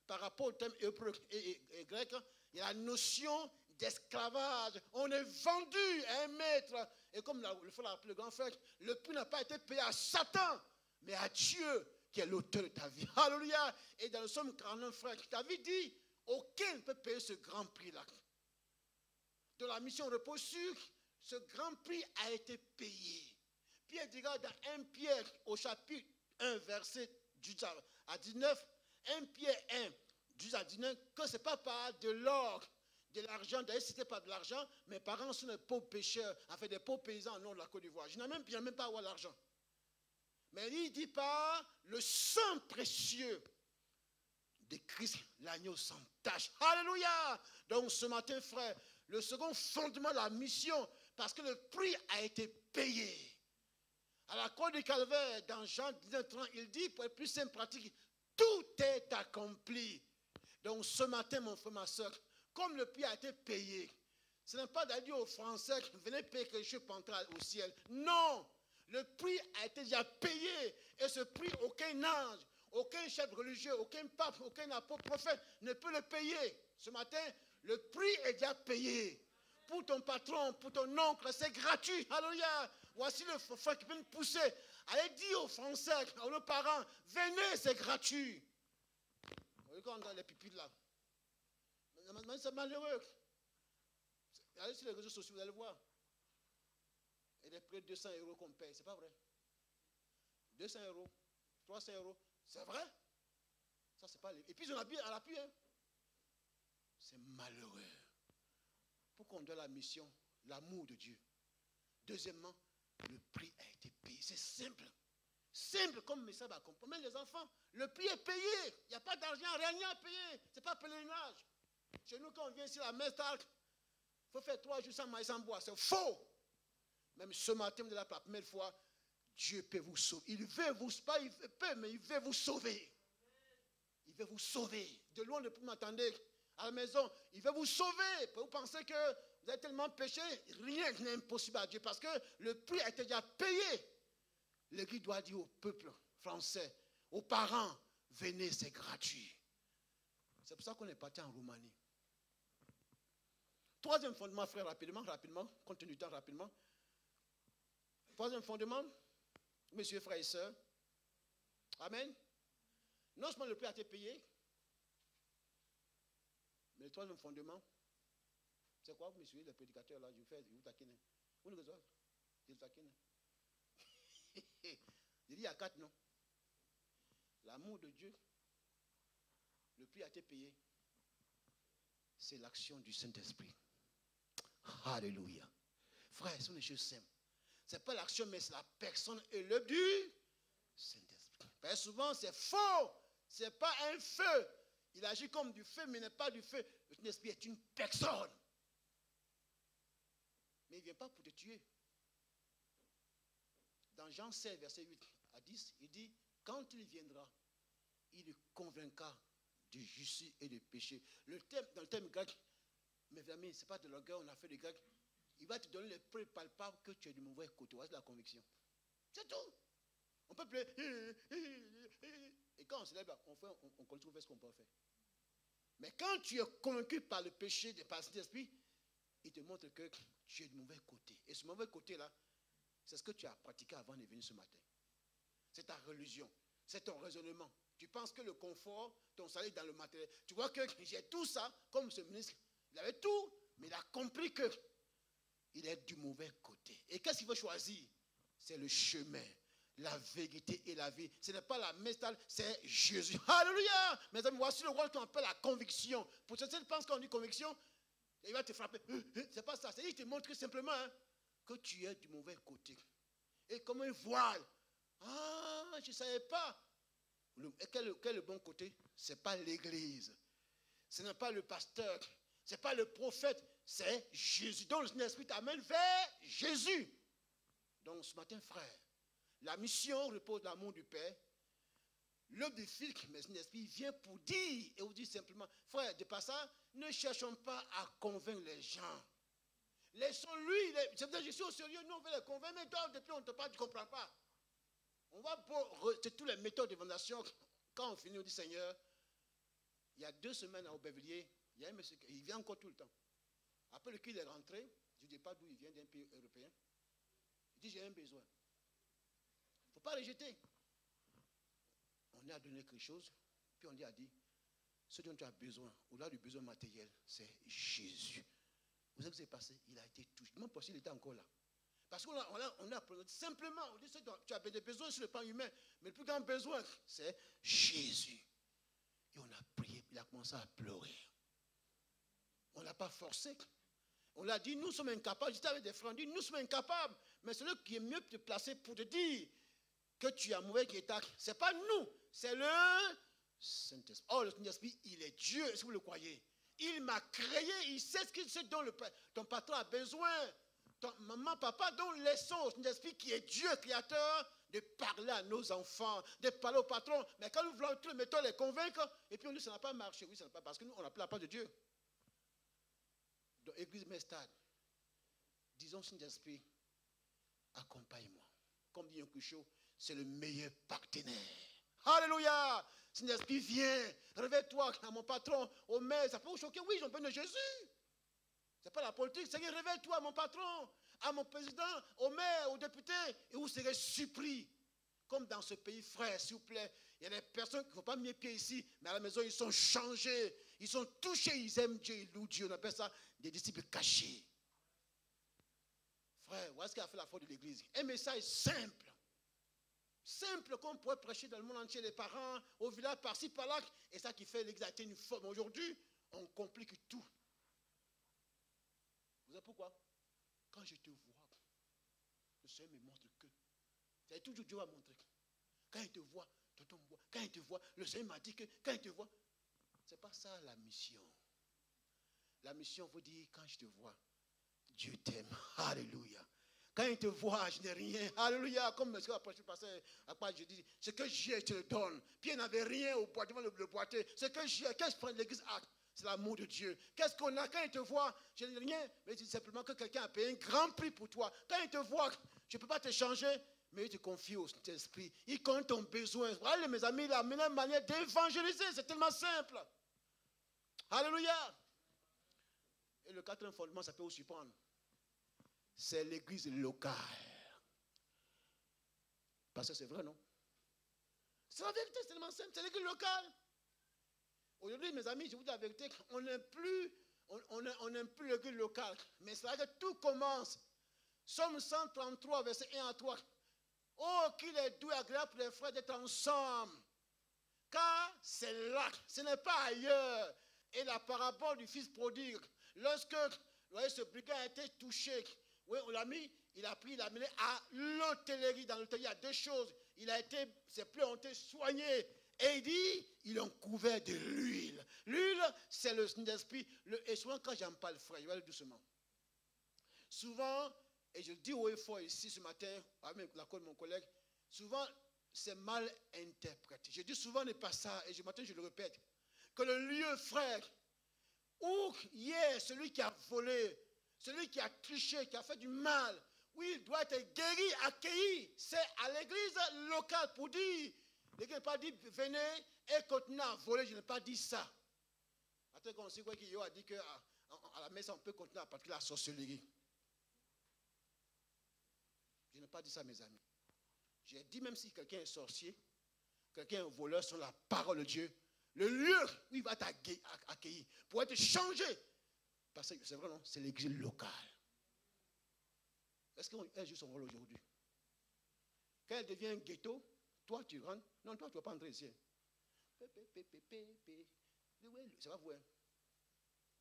par rapport au thème hébreu et grec, il y a la notion d'esclavage. On est vendu à un maître. Et comme le frère l'a appelé, le grand frère, le prix n'a pas été payé à Satan, mais à Dieu qui est l'auteur de ta vie. Alléluia. Et dans le Somme 49, frère, David dit, aucun ne peut payer ce grand prix-là. De la mission repose sur ce grand prix a été payé. Pierre dira dans 1 Pierre au chapitre 1, verset 10 à 19, 1 Pierre 1, 10 à 19, que ce n'est pas par de l'or, de l'argent, d'ailleurs c'était pas de l'argent, mes parents sont des pauvres pécheurs, enfin des pauvres paysans au nom de la Côte d'Ivoire. Je n'ai même pas à avoir l'argent. Mais il dit par le sang précieux de Christ, l'agneau sans tache. Alléluia! Donc ce matin, frère, le second fondement de la mission, parce que le prix a été payé. À la croix du Calvaire, dans Jean 19:30, il dit, pour être plus simple, pratique, tout est accompli. Donc ce matin, mon frère, ma soeur, comme le prix a été payé, ce n'est pas d'aller dire aux Français, venez payer quelque chose pour entrer au ciel. Non! Le prix a été déjà payé. Et ce prix, aucun ange, aucun chef religieux, aucun pape, aucun apôtre, prophète ne peut le payer. Ce matin, le prix est déjà payé. Pour ton patron, pour ton oncle, c'est gratuit. Alléluia. Voici le frère qui peut nous pousser. Allez dire aux Français, à nos parents, venez, c'est gratuit. Vous voyez quand on a les pipites là. C'est malheureux. Allez sur les réseaux sociaux, vous allez voir. Et les près de 200 € qu'on paye, c'est pas vrai. 200 €, 300 €, c'est vrai. Ça, c'est pas. Et puis, ils ont à l'appui. Hein. C'est malheureux. Pourquoi on doit la mission? L'amour de Dieu. Deuxièmement, le prix a été payé. C'est simple. Simple comme message à comprendre. Même les enfants, le prix est payé. Il n'y a pas d'argent, rien à payer. Ce n'est pas pèlerinage. Chez nous, quand on vient ici, la messe d'arc, il faut faire 3 jours sans maïs en bois. C'est faux. Même ce matin, de la première fois, Dieu peut vous sauver. Il veut vous sauver. Il peut, mais il veut vous sauver. Il veut vous sauver. De loin, ne plus m'attendre à la maison. Il veut vous sauver. Vous pensez que vous avez tellement péché, rien n'est impossible à Dieu. Parce que le prix a été déjà payé. L'Église doit dire au peuple français, aux parents, venez, c'est gratuit. C'est pour ça qu'on est parti en Roumanie. Troisième fondement, frère, rapidement, compte tenu du temps, rapidement. Troisième fondement, messieurs, frères et sœurs. Amen. Non seulement le prix a été payé, mais le troisième fondement, c'est quoi, vous me suivez, le prédicateur là, je vous taquine. Vous nous reçoivez, je vous taquine. 4, non? L'amour de Dieu, le prix a été payé. C'est l'action du Saint-Esprit. Alléluia. Frère, ce sont des choses simples. Ce n'est pas l'action, mais c'est la personne et l'œuvre du Saint-Esprit. Parce que souvent, c'est faux. Ce n'est pas un feu. Il agit comme du feu, mais n'est pas du feu. Le Saint-Esprit est une personne. Mais il ne vient pas pour te tuer. Dans Jean 16, verset 8 à 10, il dit, quand il viendra, il le convaincra de justice et de péché. Dans le thème grec, mes amis, ce n'est pas de l'orgueil, on a fait le grec. Il va te donner les preuves palpables que tu es du mauvais côté. Voilà la conviction. C'est tout. On peut pleurer. Et quand on se lève, on continue faire ce qu'on peut faire. Mais quand tu es convaincu par le péché, par le Saint-Esprit, il te montre que tu es du mauvais côté. Et ce mauvais côté-là, c'est ce que tu as pratiqué avant de venir ce matin. C'est ta religion. C'est ton raisonnement. Tu penses que le confort, ton salut est dans le matériel. Tu vois que j'ai tout ça, comme ce ministre. Il avait tout, mais il a compris que il est du mauvais côté. Et qu'est-ce qu'il veut choisir? C'est le chemin, la vérité et la vie. Ce n'est pas la méthode, c'est Jésus. Alléluia! Mes amis, voici le rôle qu'on appelle la conviction. Pour ceux qui pensent qu'on dit conviction, il va te frapper. C'est pas ça. Il te montre simplement que tu es du mauvais côté. Et comme un voile. Ah, je ne savais pas. Quel est le bon côté? Ce n'est pas l'église. Ce n'est pas le pasteur. Ce n'est pas le prophète. C'est Jésus. Donc le Saint-Esprit t'amène vers Jésus. Donc ce matin, frère, la mission repose sur l'amour du Père. L'œuvre du Fils, mais le Saint-Esprit vient pour dire, et vous dit simplement, frère, de par ça, ne cherchons pas à convaincre les gens. Laissons-lui, c'est peut-être je suis au sérieux, nous on veut les convaincre, mais toi, depuis on ne te parle, tu ne comprends pas. On va c'est toutes les méthodes d'évangélisation. Quand on finit, on dit, Seigneur, il y a 2 semaines à Aubervilliers, il y a un monsieur, il vient encore tout le temps. Après le qu'il est rentré, je ne dis pas d'où il vient, d'un pays européen. Il dit, j'ai un besoin. Il ne faut pas rejeter. On lui a donné quelque chose, puis on lui a dit, ce dont tu as besoin, au-delà du besoin matériel, c'est Jésus. Vous savez ce qui s'est passé? Il a été touché. Même pas s'il était encore là. Parce qu'on a simplement, on dit, tu as des besoins sur le plan humain, mais le plus grand besoin, c'est Jésus. Et on a prié, il a commencé à pleurer. On ne l'a pas forcé. On l'a dit, nous sommes incapables. J'étais avec des frères, on dit, nous sommes incapables. Mais celui qui est mieux te placer pour te dire que tu es un mauvais état, ce n'est pas nous, c'est le Saint-Esprit. Oh, le Saint-Esprit, il est Dieu, si vous le croyez. Il m'a créé, il sait ce dont ton patron a besoin. Maman, papa, donc laissons au Saint-Esprit qui est Dieu, créateur, de parler à nos enfants, de parler au patron. Mais quand nous voulons tous les méthodes les convaincre, et puis on dit ça n'a pas marché. Oui, ça n'a pas, parce que nous, on n'a pas la part de Dieu. Donc, Église Mestad, disons Saint-Esprit, accompagne-moi. Comme dit Yonkusho, c'est le meilleur partenaire. Alléluia! Saint-Esprit, viens, réveille-toi à mon patron, au maire. Ça peut vous choquer, oui, ils ont besoin de Jésus. Ce n'est pas la politique. Seigneur, réveille-toi à mon patron, à mon président, au maire, au député, et vous serez surpris. Comme dans ce pays, frère, s'il vous plaît, il y a des personnes qui ne font pas mis pied ici, mais à la maison, ils sont changés, ils sont touchés, ils aiment Dieu, ils louent Dieu. On appelle ça des disciples cachés. Frère, voilà ce qui a fait la force de l'Église. Un message simple. Simple qu'on pourrait prêcher dans le monde entier, les parents, au village, par-ci, par-là. Et ça qui fait l'Église a été une forme. Aujourd'hui, on complique tout. Vous savez pourquoi? Quand je te vois, le Seigneur me montre que. C'est toujours Dieu va montrer. Quand il te voit, tonton me voit. Quand il te voit, le Seigneur m'a dit que quand il te voit, ce n'est pas ça la mission. La mission veut dire quand je te vois, Dieu t'aime. Alléluia. Quand il te voit, je n'ai rien. Alléluia. Comme monsieur après je passais à quoi je dis, ce que j'ai, je te le donne. Puis il n'avait rien au boîtier, devant le boîtier. Ce que j'ai, qu'est-ce que l'église a? C'est l'amour de Dieu. Qu'est-ce qu'on a quand il te voit? Je n'ai rien. Mais c'est simplement que quelqu'un a payé un grand prix pour toi. Quand il te voit, je ne peux pas te changer, mais il te confie au Saint-Esprit. Il compte ton besoin. Voilà, mes amis, la meilleure manière d'évangéliser, c'est tellement simple. Alléluia. Et le 4e fondement, ça peut aussi prendre. C'est l'église locale. Parce que c'est vrai, non? C'est la vérité, c'est tellement simple. C'est l'église locale. Aujourd'hui, mes amis, je vous dis la vérité, on n'aime plus l'église locale. Mais c'est là que tout commence. Somme 133, verset 1 à 3. Oh, qu'il est doux et agréable pour les frères d'être ensemble. Car c'est là, ce n'est pas ailleurs. Et la parabole du fils prodigue, lorsque vous voyez, ce brigand a été touché, oui, on l'a mis, il a pris, il l'a amené à l'hôtellerie. Dans l'hôtellerie, il y a deux choses. Il a été, ses plaies ont été soignées. Et il dit, ils l'ont couvert de l'huile. L'huile, c'est le Saint-Esprit. Et souvent, quand j'en parle, frère, je vais aller doucement. Souvent, et je le dis haut et fort ici ce matin, avec l'accord de mon collègue, souvent, c'est mal interprété. Je dis souvent, n'est pas ça, et ce matin, je le répète, que le lieu, frère, où hier, celui qui a volé, celui qui a triché, qui a fait du mal, oui, il doit être guéri, accueilli. C'est à l'église locale pour dire, l'église n'a pas dit, venez et continuez à voler, je n'ai pas dit ça. Après, quand on sait qu'il a dit qu'à la messe, on peut continuer à pratiquer la sorcellerie. Je n'ai pas dit ça, mes amis. J'ai dit, même si quelqu'un est sorcier, quelqu'un est un voleur, sur la parole de Dieu, le lieu où il va t'accueillir pour être changé. Parce que c'est vrai, non? C'est l'église locale. Est-ce qu'elle joue son rôle aujourd'hui? Quand elle devient un ghetto, toi tu rentres. Non, toi tu ne vas pas entrer ici. C'est pas vrai.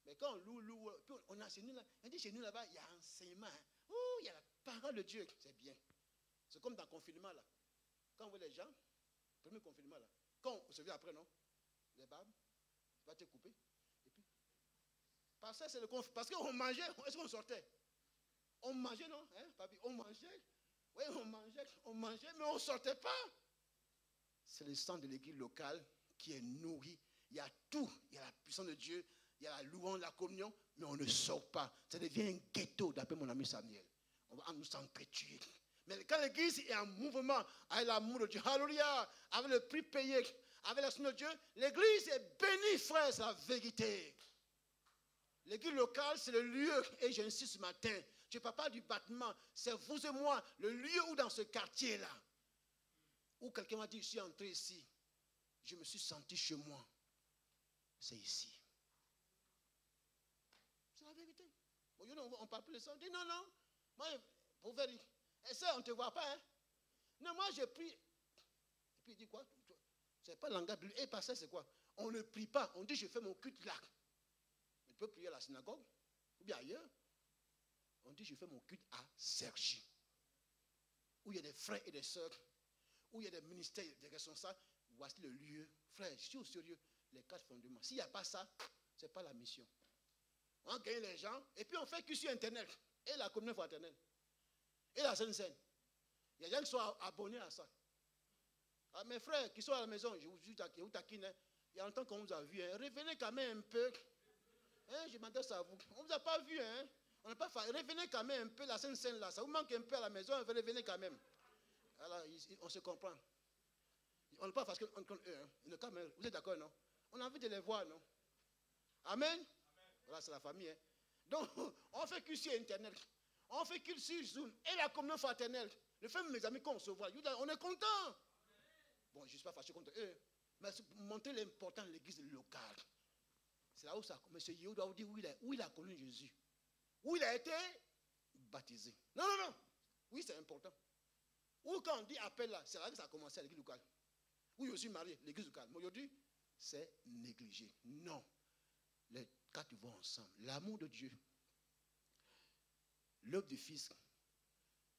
Mais quand on loue, on a chez nous là, on dit chez nous là-bas, il y a enseignement. Oh, il y a la parole de Dieu. C'est bien. C'est comme dans le confinement là. Quand on voit les gens, premier confinement là, quand on se vient après, non? Les barbes, tu vas te couper. Et puis, parce qu'on mangeait, est-ce qu'on sortait? On mangeait, non? Hein, papi? On mangeait. Oui, on mangeait, mais on ne sortait pas. C'est le sang de l'église locale qui est nourri. Il y a tout. Il y a la puissance de Dieu, il y a la louange, la communion, mais on ne sort pas. Ça devient un ghetto, d'après mon ami Samuel. On va nous s'entretuer. Mais quand l'église est en mouvement, avec l'amour de Dieu, alléluia, avec le prix payé, avec la de Dieu, l'église est bénie, frère, c'est la vérité. L'église locale, c'est le lieu, et j'insiste ce matin, je ne parle pas du bâtiment, c'est vous et moi, le lieu où dans ce quartier-là, où quelqu'un m'a dit, je suis entré ici, je me suis senti chez moi, c'est ici. C'est la vérité. Bon, on parle plus de ça, on dit non, moi, pour vérifier, et ça, on ne te voit pas, hein. Non, moi, j'ai pris, et puis il dit quoi? C'est pas le langage, et pasteur, c'est quoi? On ne prie pas, on dit, je fais mon culte là. Tu peux prier à la synagogue, ou bien ailleurs. On dit, je fais mon culte à Cergy, où il y a des frères et des sœurs, où il y a des ministères, des responsables. Voici le lieu. Frère, je suis au sérieux, les 4 fondements. S'il n'y a pas ça, ce n'est pas la mission. On gagne les gens, et puis on fait que sur Internet, et la communauté fraternelle, et la Sainte-Seine. Il y a des gens qui sont abonnés à ça. Ah, mes frères qui sont à la maison, je vous taquine, hein. Il y a longtemps qu'on vous a vu, hein. Revenez quand même un peu. Hein, je m'adresse à vous. On ne vous a pas vu, hein. On n'a pas fait. Revenez quand même un peu, la Sainte-Seine là. Ça vous manque un peu à la maison, revenez quand même. Alors, on se comprend. On n'est pas parce qu'on hein. Vous êtes d'accord, non? On a envie de les voir, non? Amen? Voilà, c'est la famille. Hein. Donc, on fait que sur Internet. On fait que sur Zoom. Et la communauté fraternelle. Le fait, mes amis, quand on se voit, on est content. Bon, je ne suis pas fâché contre eux. Mais c'est pour montrer l'importance de l'église locale. C'est là où ça commence. M. Yehou doit vous dire où il a connu Jésus. Où il a été baptisé. Non. Oui, c'est important. Ou quand on dit appel là, c'est là que ça a commencé à l'église locale. Oui, je suis marié, l'église locale. Mais aujourd'hui, c'est négligé. Non. Les quatre vont ensemble. L'amour de Dieu, l'œuvre du Fils,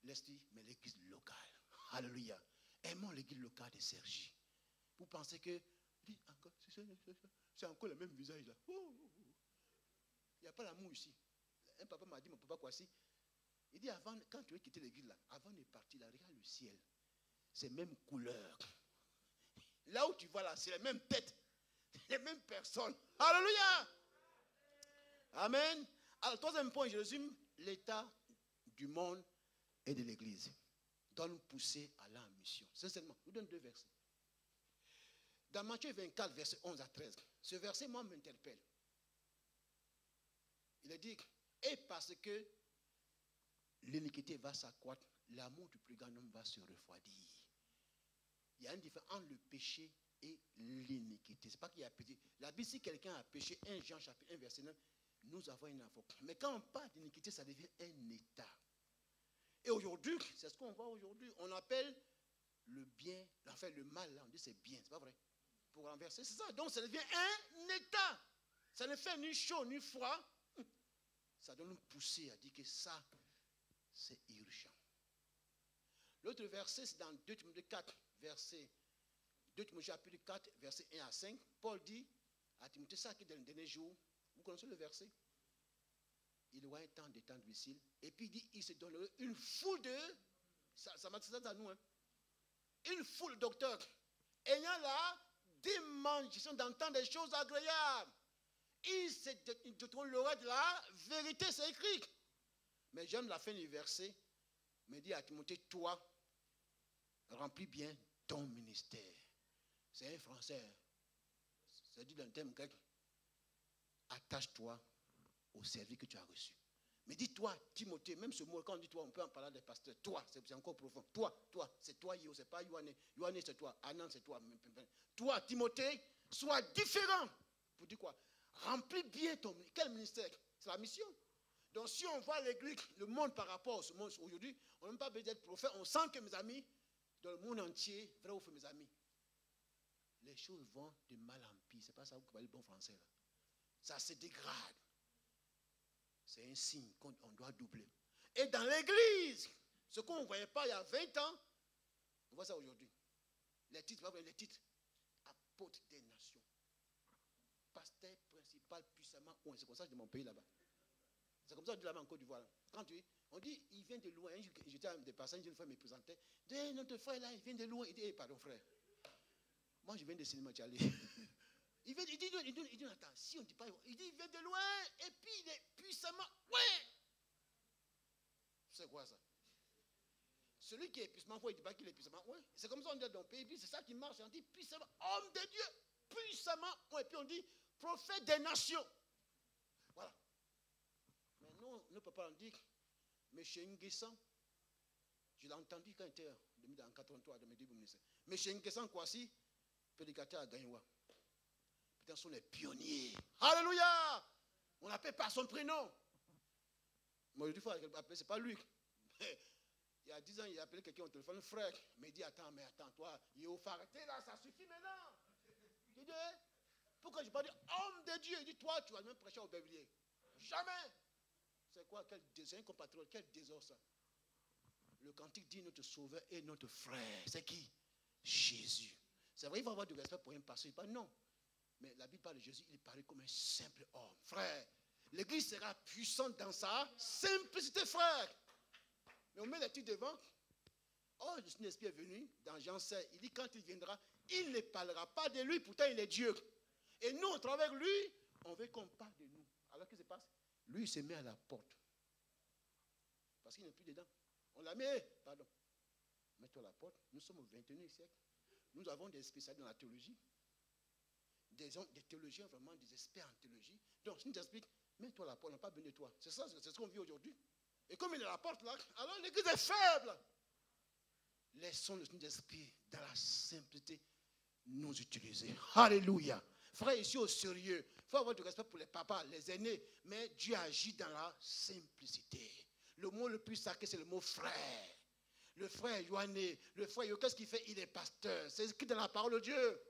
l'Esprit, mais l'église locale. Alléluia. Aimons l'église locale de Cergy. Vous pensez que c'est encore le même visage là. Il n'y a pas l'amour ici. Un papa m'a dit, mon papa Kwasi, il dit avant, quand tu veux quitter l'église là, avant de partir là, regarde le ciel. C'est même couleur. Là où tu vas là, c'est les mêmes têtes, les mêmes personnes. Alléluia. Amen. Alors, troisième point, je résume l'état du monde et de l'église. Doit nous pousser à la mission. Sincèrement, je vous donne 2 versets. Dans Matthieu 24, verset 11 à 13, ce verset, moi, m'interpelle. Il est dit, et parce que l'iniquité va s'accroître, l'amour du plus grand homme va se refroidir. Il y a une différence entre le péché et l'iniquité. Ce n'est pas qu'il y a péché. La Bible, si quelqu'un a péché, 1 Jean chapitre 1, verset 9, nous avons une avocat. Mais quand on parle d'iniquité, ça devient un état. Et aujourd'hui, c'est ce qu'on voit aujourd'hui. On appelle le bien, enfin le mal, là, on dit c'est bien, c'est pas vrai. Pour renverser, c'est ça. Donc ça devient un état. Ça ne fait ni chaud ni froid. Ça donne une poussée à dire que ça, c'est urgent. L'autre verset, c'est dans 2 Timothée 4, verset 2 Timothée chapitre 4, verset 1 à 5. Paul dit à Timothée ça qui est dans le dernier jour. Vous connaissez le verset? Il y aura un temps des temps difficiles. Et puis il dit, il se donnerait une foule de... Ça m'a dit ça à nous. Hein, une foule de docteurs ayant la démangeation d'entendre des choses agréables. Ils se détournent l'oreille de la vérité, c'est écrit. Mais j'aime la fin du verset. Mais dit à Timothée, toi, remplis bien ton ministère. C'est un français. C'est dit dans le thème grec. Attache-toi au service que tu as reçu. Mais dis-toi, Timothée, même ce mot, quand on dit toi, on peut en parler des pasteurs. Toi, c'est encore profond. Toi, c'est toi, Yo, c'est pas Yohanné. Yohanné, c'est toi. Anan, c'est toi. Toi, Timothée, sois différent. Pour dire quoi? Remplis bien ton ministère. Quel ministère? C'est la mission. Donc, si on voit l'église, le monde par rapport à ce monde aujourd'hui, on n'a même pas besoin d'être prophète. On sent que mes amis, dans le monde entier, vrai ou faux, mes amis, les choses vont de mal en pire. C'est pas ça que vous parlez le bon français, là. Ça se dégrade. C'est un signe qu'on doit doubler. Et dans l'église, ce qu'on ne voyait pas il y a 20 ans, on voit ça aujourd'hui. Les titres, apôtre des nations. Pasteur principal puissamment. C'est comme ça de mon pays là-bas. C'est comme ça de là-bas en Côte d'Ivoire. Quand on dit, il vient de loin. J'étais à des passages, une fois me présentait. Notre frère là, il vient de loin. Il dit, pardon frère. Moi je viens de cinéma Tchali. Il dit, attends, si on ne dit pas, il dit, il vient de loin, et puis il est puissamment, ouais. C'est quoi ça? Celui qui est puissamment, il ne dit pas qu'il est puissamment, ouais. C'est comme ça on dit dans le pays, puis c'est ça qui marche, on dit puissamment, homme de Dieu, puissamment, ouais. Et puis on dit, prophète des nations. Voilà. Mais non, nos papas ont dit, M. Nguessan, je l'ai entendu quand il était en 83, dans mes débuts ministères. M. Nguessan, quoi si, prédicateur à Gagnoua. Ce sont les pionniers. Alléluia! On l'appelle par son prénom. Moi, je dis, c'est pas lui. Il y a 10 ans, il a appelé quelqu'un au téléphone, frère. Mais il dit, attends, toi, il est au arrêtez là, ça suffit maintenant. Je dis, pourquoi je ne pas dire homme de Dieu? Il dit, toi, tu vas même prêcher au Bévlier. Jamais. C'est quoi? Quel désordre, compatriote, quel désordre ça? Le cantique dit notre sauveur et notre frère. C'est qui? Jésus. C'est vrai, il va avoir du respect pour un pasteur. Il pas non. Mais la Bible parle de Jésus, il paraît comme un simple homme. Frère, l'église sera puissante dans sa simplicité, frère. Mais on met les titres devant. Oh, le Saint-Esprit est venu dans Jean 16. Il dit quand il viendra, il ne parlera pas de lui, pourtant il est Dieu. Et nous, à travers lui, on veut qu'on parle de nous. Alors qu'est-ce qui se passe? Lui, il se met à la porte. Parce qu'il n'est plus dedans. On l'a mis, pardon. Mets-toi à la porte. Nous sommes au 21e siècle. Nous avons des spécialistes dans la théologie. Des théologiens, vraiment des experts en théologie. Donc, si nous t'explique, mets-toi à la porte, on n'a pas besoin de toi. C'est ça, c'est ce qu'on vit aujourd'hui. Et comme il est à la porte là, alors l'église est faible. Laissons le Saint-Esprit dans la simplicité nous utiliser. Alléluia. Frère, ici au sérieux, il faut avoir du respect pour les papas, les aînés, mais Dieu agit dans la simplicité. Le mot le plus sacré, c'est le mot frère. Le frère Yohanné, le frère, qu'est-ce qu'il fait? Il est pasteur. C'est écrit dans la parole de Dieu.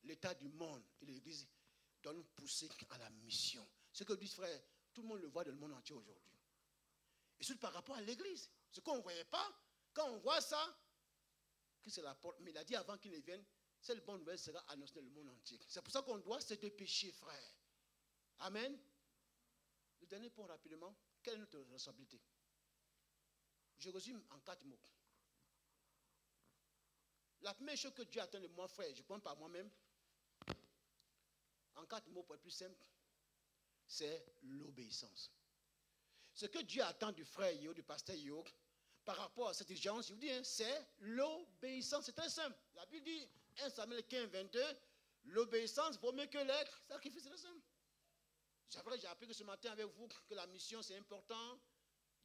L'état du monde et l'église doivent nous pousser à la mission. Ce que disent frère, tout le monde le voit dans le monde entier aujourd'hui. Et surtout par rapport à l'église. Ce qu'on ne voyait pas, quand on voit ça, que c'est la porte. Mais il a dit avant qu'il ne vienne, cette bonne nouvelle sera annoncée dans le monde entier. C'est pour ça qu'on doit se dépêcher, frère. Amen. Le dernier point rapidement, quelle est notre responsabilité? Je résume en 4 mots. La première chose que Dieu attend de moi, frère, je ne prends pas moi-même, en 4 mots pour être plus simple, c'est l'obéissance. Ce que Dieu attend du frère Yo, du pasteur Yo, par rapport à cette urgence, je vous dis, hein, c'est l'obéissance. C'est très simple. La Bible dit, 1 Samuel 15, 22, l'obéissance vaut mieux que les sacrifices. C'est très simple. J'ai appris que ce matin avec vous que la mission c'est important.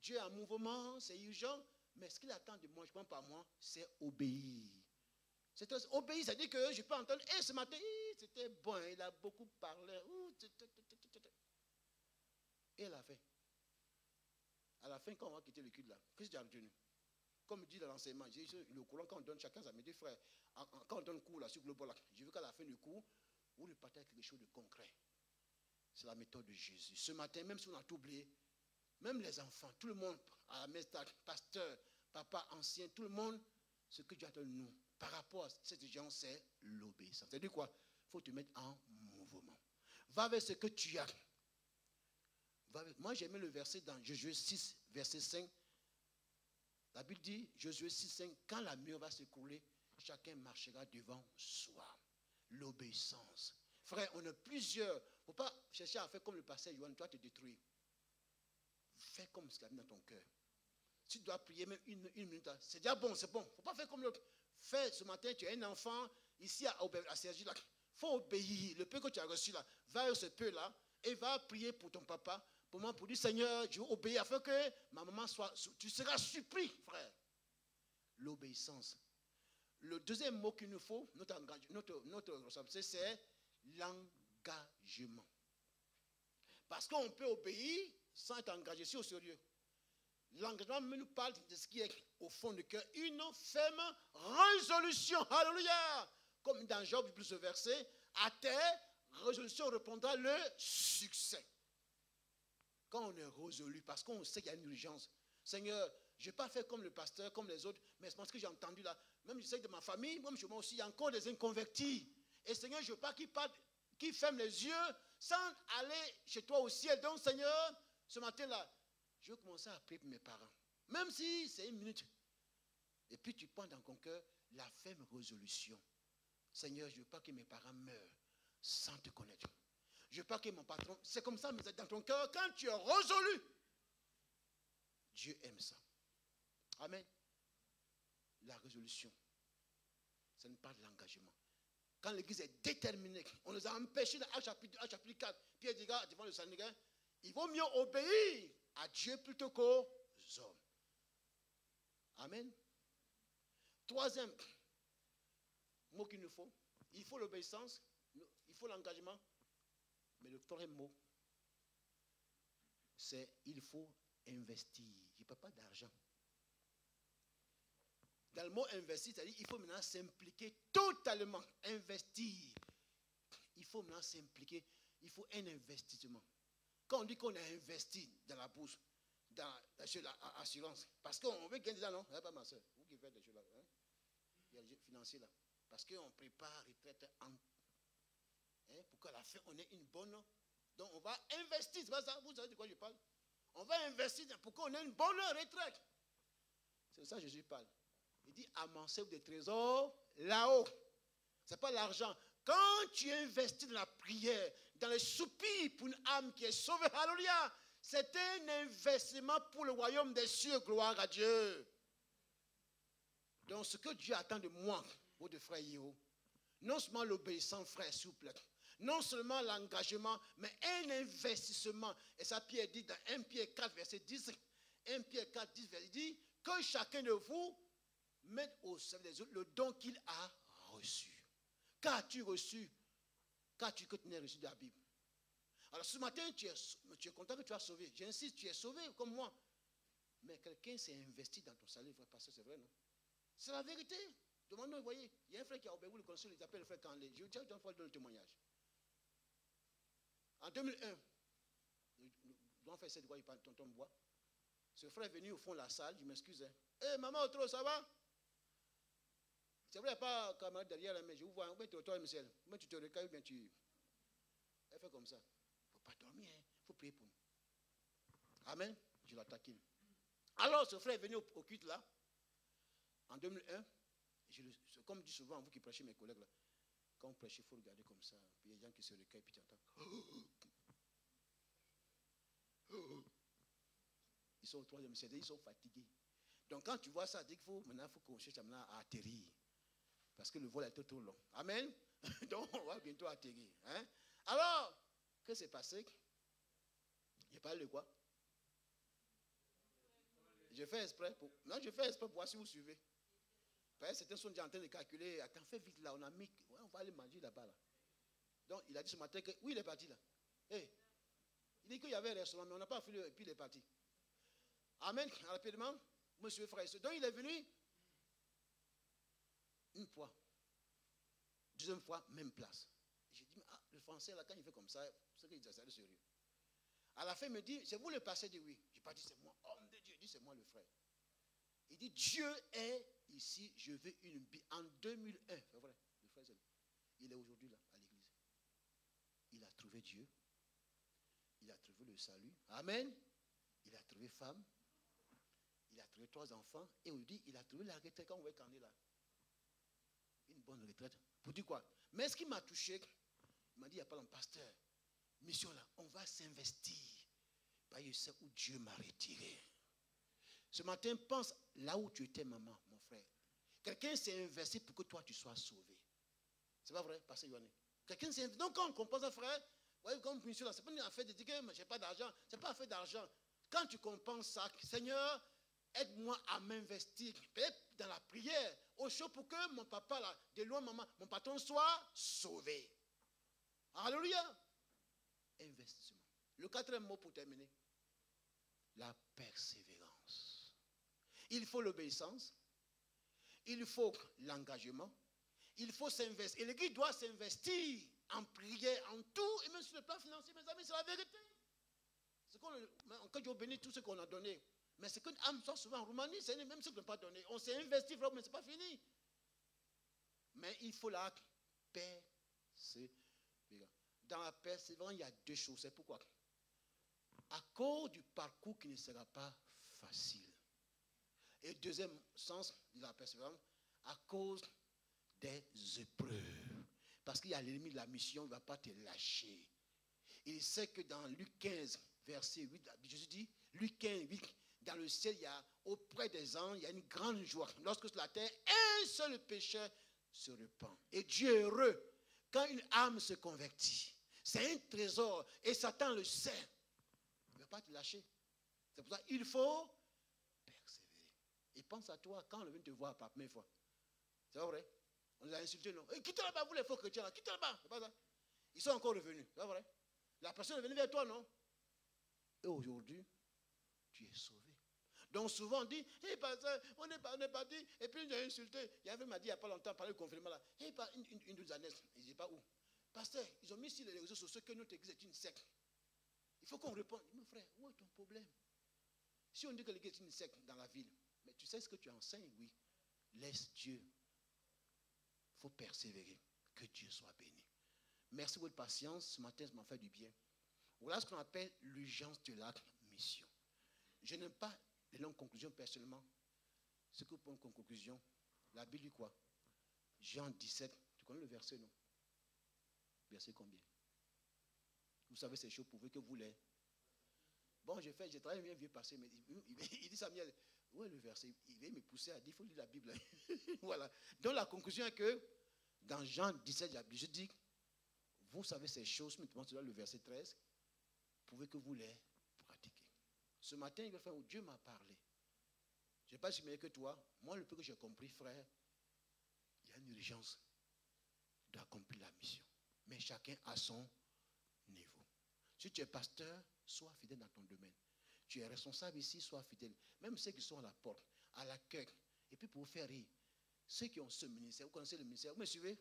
Dieu est en mouvement, c'est urgent. Mais ce qu'il attend de moi, je ne prends pas moi, c'est obéir. C'est obéir, ça dit que je peux entendre, et ce matin, c'était bon, il a beaucoup parlé. Et à la fin, quand on va quitter le culte là, qu'est-ce que tu as retenu? comme dit dans l'enseignement, le courant, quand on donne chacun, ça me dit, frère, quand on donne cours là, sur Global, je veux qu'à la fin du cours, vous lui partagez quelque chose de concret. C'est la méthode de Jésus. Ce matin, même si on a tout oublié, même les enfants, tout le monde, à la messe, pasteur, papa, ancien, tout le monde, ce que Dieu attend de nous, par rapport à cette gens, c'est l'obéissance. C'est-à-dire quoi? Il faut te mettre en mouvement. Va vers ce que tu as. Moi, j'aimais le verset dans Josué 6, verset 5. La Bible dit, Josué 6, 5, quand la mur va s'écrouler, chacun marchera devant soi. L'obéissance. Frère, on a plusieurs. Il ne faut pas chercher à faire comme le pasteur Johan, toi te détruire. Fais comme ce qu'il y a dans ton cœur. Si tu dois prier même une minute, c'est déjà bon, c'est bon. Il ne faut pas faire comme l'autre. Fais ce matin, tu as un enfant ici à Sergi là. Il faut obéir. Le peu que tu as reçu là, va à ce peu-là et va prier pour ton papa. Pour moi, pour dire Seigneur, je vais obéir afin que ma maman soit. Tu seras surpris, frère. L'obéissance. Le deuxième mot qu'il nous faut, notre responsabilité, c'est l'engagement. Parce qu'on peut obéir sans être engagé, c'est au sérieux. L'engagement nous parle de ce qui est au fond du cœur, une ferme résolution. Alléluia. Comme dans Job, plus ce verset, à terre, résolution répondra le succès. Quand on est résolu, parce qu'on sait qu'il y a une urgence. Seigneur, je ne vais pas faire comme le pasteur, comme les autres, mais c'est parce que j'ai entendu là, même je sais que de ma famille, même chez moi aussi, il y a encore des inconvertis. Et Seigneur, je ne veux pas qu'ils ferment les yeux sans aller chez toi au ciel. Donc Seigneur, ce matin-là, je vais commencer à prier pour mes parents. Même si c'est une minute. Et puis tu prends dans ton cœur la ferme résolution. Seigneur, je ne veux pas que mes parents meurent sans te connaître. Je ne veux pas que mon patron... C'est comme ça, mais dans ton cœur, quand tu es résolu, Dieu aime ça. Amen. La résolution, ça nous parle de l'engagement. Quand l'église est déterminée, on nous a empêchés dans chapitre 4. Pierre dit, devant le Seigneur, il vaut mieux obéir à Dieu plutôt qu'aux hommes. Amen. Troisième mot qu'il nous faut, il faut l'obéissance, il faut l'engagement. Mais le troisième mot, c'est il faut investir. Il ne parle pas d'argent. Dans le mot investir, c'est-à-dire qu'il faut maintenant s'impliquer totalement. Investir. Il faut maintenant s'impliquer. Il faut un investissement. Quand on dit qu'on a investi dans la bourse, dans l'assurance, parce qu'on veut gagner ça, non? Pas ma soeur. Vous qui faites des choses là. Hein? Il y a les financiers là. Parce qu'on prépare retraite pour qu'à la fin, on ait une bonne. Donc, on va investir. C'est pas ça? Vous savez de quoi je parle? On va investir pour qu'on ait une bonne retraite. C'est de ça que Jésus parle. Il dit, amassez-vous des trésors là-haut. Ce n'est pas l'argent. Quand tu investis dans la prière, dans les soupirs pour une âme qui est sauvée, alléluia, c'est un investissement pour le royaume des cieux, gloire à Dieu. Donc, ce que Dieu attend de moi, votre frère Yého, non seulement l'obéissance, frère, s'il vous plaît, non seulement l'engagement, mais un investissement. Et ça, Pierre dit dans 1 Pierre 4, verset 10, 1 Pierre 4, 10, verset 10, que chacun de vous mette au service des autres le don qu'il a reçu. Qu'as-tu reçu? Qu'as-tu que tu n'aies reçu de la Bible? Alors ce matin, tu es content que tu as sauvé. J'insiste, tu es sauvé comme moi. Mais quelqu'un s'est investi dans ton salut, frère pasteur, c'est vrai, non? C'est la vérité. Demandons, vous voyez, il y a un frère qui a obéi, vous le connaissez, il s'appelle le frère Canlé. Je tiens une fois de le témoignage. En 2001, nous avons fait cette voie, il parle de tonton Bois. Ce frère est venu au fond de la salle, je m'excuse. Hé, maman, Otro, ça va? C'est vrai, il n'y a pas camarade derrière, mais je vous vois, mais tu es Michel. Mais tu te recueilles, bien tu. Elle fait comme ça. Il ne faut pas dormir, il faut prier pour nous. Amen. Je l'attaque. Alors, ce frère est venu au culte là, en 2001. Comme je dis souvent, vous qui prêchez, mes collègues là, quand vous prêchez, il faut regarder comme ça. Puis il y a des gens qui se recueillent, puis tu entends. Ils sont au troisième CD, ils sont fatigués. Donc quand tu vois ça, maintenant il faut qu'on cherche à atterrir. Parce que le vol était trop long. Amen. Donc on va bientôt atterrir. Hein? Alors, qu'est-ce qui s'est passé? J'ai parlé de quoi? Je fais exprès pour. Non, je fais exprès pour voir si vous suivez. Parce que certains sont déjà en train de calculer. Attends, fais vite là, on a mis. Ouais, on va aller manger là-bas. Là. Donc il a dit ce matin que. Oui, il est parti là. Hey. Il dit qu'il y avait un restaurant, mais on n'a pas fait et puis il est parti. Amen. Rapidement. Monsieur frère, donc il est venu une fois. Deuxième fois, même place. J'ai dit, ah, le français, là, quand il fait comme ça, c'est qu'il dit, ça, c'est sérieux. À la fin, il me dit, c'est vous le pasteur? Il dit oui. Je n'ai pas dit, c'est moi, homme de Dieu. Il dit, c'est moi le frère. Il dit, Dieu est ici, je veux une Bible. En 2001, c'est vrai, le frère, il est aujourd'hui là, à l'église. Il a trouvé Dieu. Il a trouvé le salut. Amen. Il a trouvé femme. Il a trouvé 3 enfants. Et aujourd'hui, il a trouvé la retraite quand on voit qu'on est là. Une bonne retraite. Pour dire quoi? Mais ce qui m'a touché, il m'a dit, il n'y a pas longtemps, pasteur, mission là, on va s'investir. Parce que je sais où Dieu m'a retiré. Ce matin, pense là où tu étais, maman, mon frère. Quelqu'un s'est investi pour que toi, tu sois sauvé. C'est pas vrai, pasteur Yohanné? Quelqu'un s'est investi. Donc, quand on compense un frère, vous voyez, comme mission là, c'est pas une affaire de dire que je n'ai pas d'argent. Ce n'est pas affaire d'argent. Quand tu compenses ça, Seigneur, aide-moi à m'investir dans la prière, au chaud pour que mon papa, là, de loin, maman, mon patron soit sauvé. Alléluia. Investissement. Le 4e mot pour terminer. La persévérance. Il faut l'obéissance. Il faut l'engagement. Il faut s'investir. Et l'Église doit s'investir en prière, en tout, et même sur le plan financier, mes amis, c'est la vérité. Quand Dieu bénit tout ce qu'on a donné. Mais c'est que âme soit souvent en Roumanie, c'est même ce qu'on n'a pas donné. On s'est investi, mais ce n'est pas fini. Mais il faut la persévérance. Dans la persévérance, il y a 2 choses. C'est pourquoi? À cause du parcours qui ne sera pas facile. Et deuxième sens de la persévérance, à cause des épreuves. Parce qu'il y a l'ennemi de la mission, il ne va pas te lâcher. Il sait que dans Luc 15, verset 8, Jésus dit, Luc 15, 8, dans le ciel, il y a, auprès des anges, il y a une grande joie. Lorsque sur la terre, un seul pécheur se repent. Et Dieu est heureux quand une âme se convertit. C'est un trésor et Satan le sait. Il ne va pas te lâcher. C'est pour ça qu'il faut persévérer. Et pense à toi quand on vient te voir par première fois. C'est pas vrai? On les a insultés, non? Hey, quittez là-bas, vous les faux chrétiens, là. Quittez là-bas. C'est pas ça? Ils sont encore revenus. C'est pas vrai? La personne est venue vers toi, non? Et aujourd'hui, tu es sauvé. Donc souvent on dit, hey, pasteur, on est parti, et puis j'ai insulté. Il y avait m'a dit il n'y a pas longtemps, par le confinement là, hey, une 12 années, je ne sais pas où. Pasteur, ils ont mis sur les réseaux sociaux que notre église est une secte. Il faut qu'on réponde. Mon frère, où est ton problème? Si on dit que l'église est une secte dans la ville, mais tu sais ce que tu enseignes, oui. Laisse Dieu. Il faut persévérer. Que Dieu soit béni. Merci pour votre patience. Ce matin, ça m'a fait du bien. Voilà ce qu'on appelle l'urgence de la mission. Je n'aime pas les longues conclusions personnellement. Ce que pour une conclusion, la Bible dit quoi? Jean 17. Tu connais le verset, non? Verset combien? Vous savez ces choses, pouvez que vous les. Bon, j'ai travaillé bien vieux passé, mais il dit Samuel, où est le verset? Il veut me pousser à dire, il faut lire la Bible. Voilà. Donc la conclusion est que dans Jean 17, je dis, vous savez ces choses, mais dans le verset 13, pouvez que vous les pratiquez. Ce matin, il va faire où Dieu m'a parlé. Je n'ai pas si meilleur que toi. Moi, le peu que j'ai compris, frère, il y a une urgence d'accomplir la mission. Mais chacun à son niveau. Si tu es pasteur, sois fidèle dans ton domaine. Tu es responsable ici, sois fidèle. Même ceux qui sont à la porte, à l'accueil. Et puis pour vous faire rire, ceux qui ont ce ministère, vous connaissez le ministère, vous me suivez?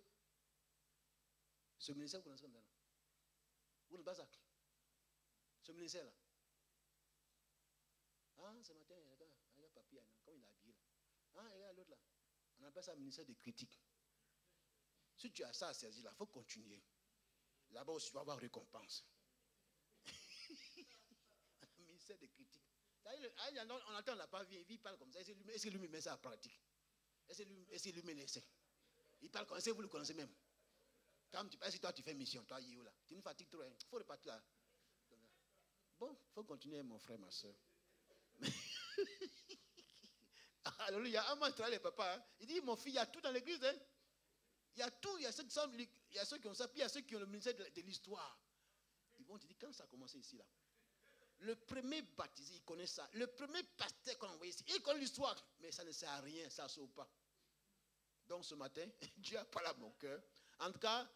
Ce ministère, vous connaissez comme ça? Vous ne pas ça? Ce ministère-là. Ah, ce matin, regarde papier, comme il a habillé là. Ah, regarde l'autre là. On appelle ça le ministère de critique. Si tu as ça à saisir là, il faut continuer. Là-bas aussi, tu vas avoir récompense. Le ministère de critique. On attend, on n'a pas vu, il parle comme ça. Est-ce que lui met ça en pratique? Est-ce que lui met l'essai? Il parle comme ça, vous le connaissez même. Quand tu penses que toi tu fais mission, toi, Yéo là, tu nous fatigues trop, il faut repartir là. Bon, il faut continuer, mon frère, ma soeur. Alléluia, il travaille les papas. Hein. Il dit, mon fils, il y a tout dans l'église. Hein. Il y a tout, il y a ceux qui sont, il y a ceux qui ont ça, puis il y a ceux qui ont le ministère de l'histoire. Ils vont te dire, quand ça a commencé ici, là? Le premier baptisé, il connaît ça. Le premier pasteur qu'on a envoyé ici, il connaît l'histoire. Mais ça ne sert à rien, ça ne sauve pas. Donc ce matin, Dieu a parlé à mon cœur. En tout cas,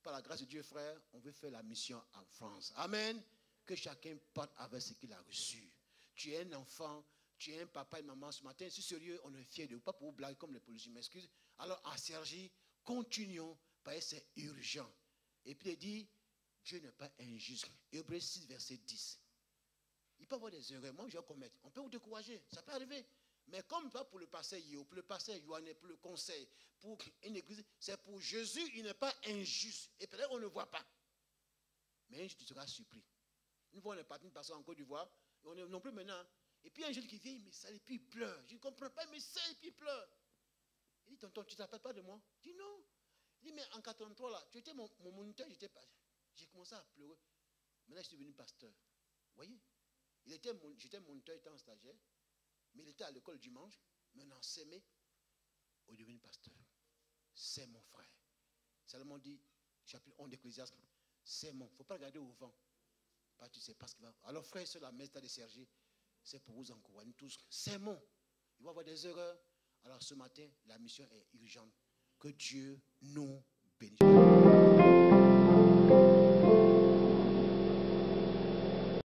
par la grâce de Dieu, frère, on veut faire la mission en France. Amen. Que chacun parte avec ce qu'il a reçu. Tu es un enfant, tu es un papa et maman ce matin, si sérieux, on est fiers de vous, pas pour vous blaguer comme les policiers, m'excuse. Alors à Sergi, continuons, parce que c'est urgent. Et puis il dit, Dieu n'est pas injuste. Hébreux 6, verset 10. Il peut y avoir des erreurs, moi je vais commettre. On peut vous décourager, ça peut arriver. Mais comme pas pour le pasteur Yo, pour le pasteur Yohanné, pour le conseil, pour une église, c'est pour Jésus, il n'est pas injuste. Et peut-être on ne voit pas. Mais un jour, tu seras surpris. Une fois, on est parti une personne en Côte d'Ivoire, et on est non plus maintenant. Et puis un jeune qui vient, il me sale, et puis il pleure. Je ne comprends pas, il me sale, et puis il pleure. Il dit, tonton, tu ne te rappelles pas de moi? Je dis, non. Il dit, mais en 83, là, tu étais mon moniteur, j'ai commencé à pleurer. Maintenant, je suis devenu pasteur. Vous voyez? J'étais moniteur, étant stagiaire, mais il était à l'école dimanche. Maintenant, s'aimer, il est devenu pasteur. C'est mon frère. Salomon dit, chapitre 11 d'Ecclésiaste, c'est mon. Il ne faut pas regarder au vent. Parce que tu ne sais pas ce qui va. Alors, frère, c'est la messe de Sergi. C'est pour vous encourager tous. C'est mon. Il va y avoir des erreurs. Alors, ce matin, la mission est urgente. Que Dieu nous bénisse.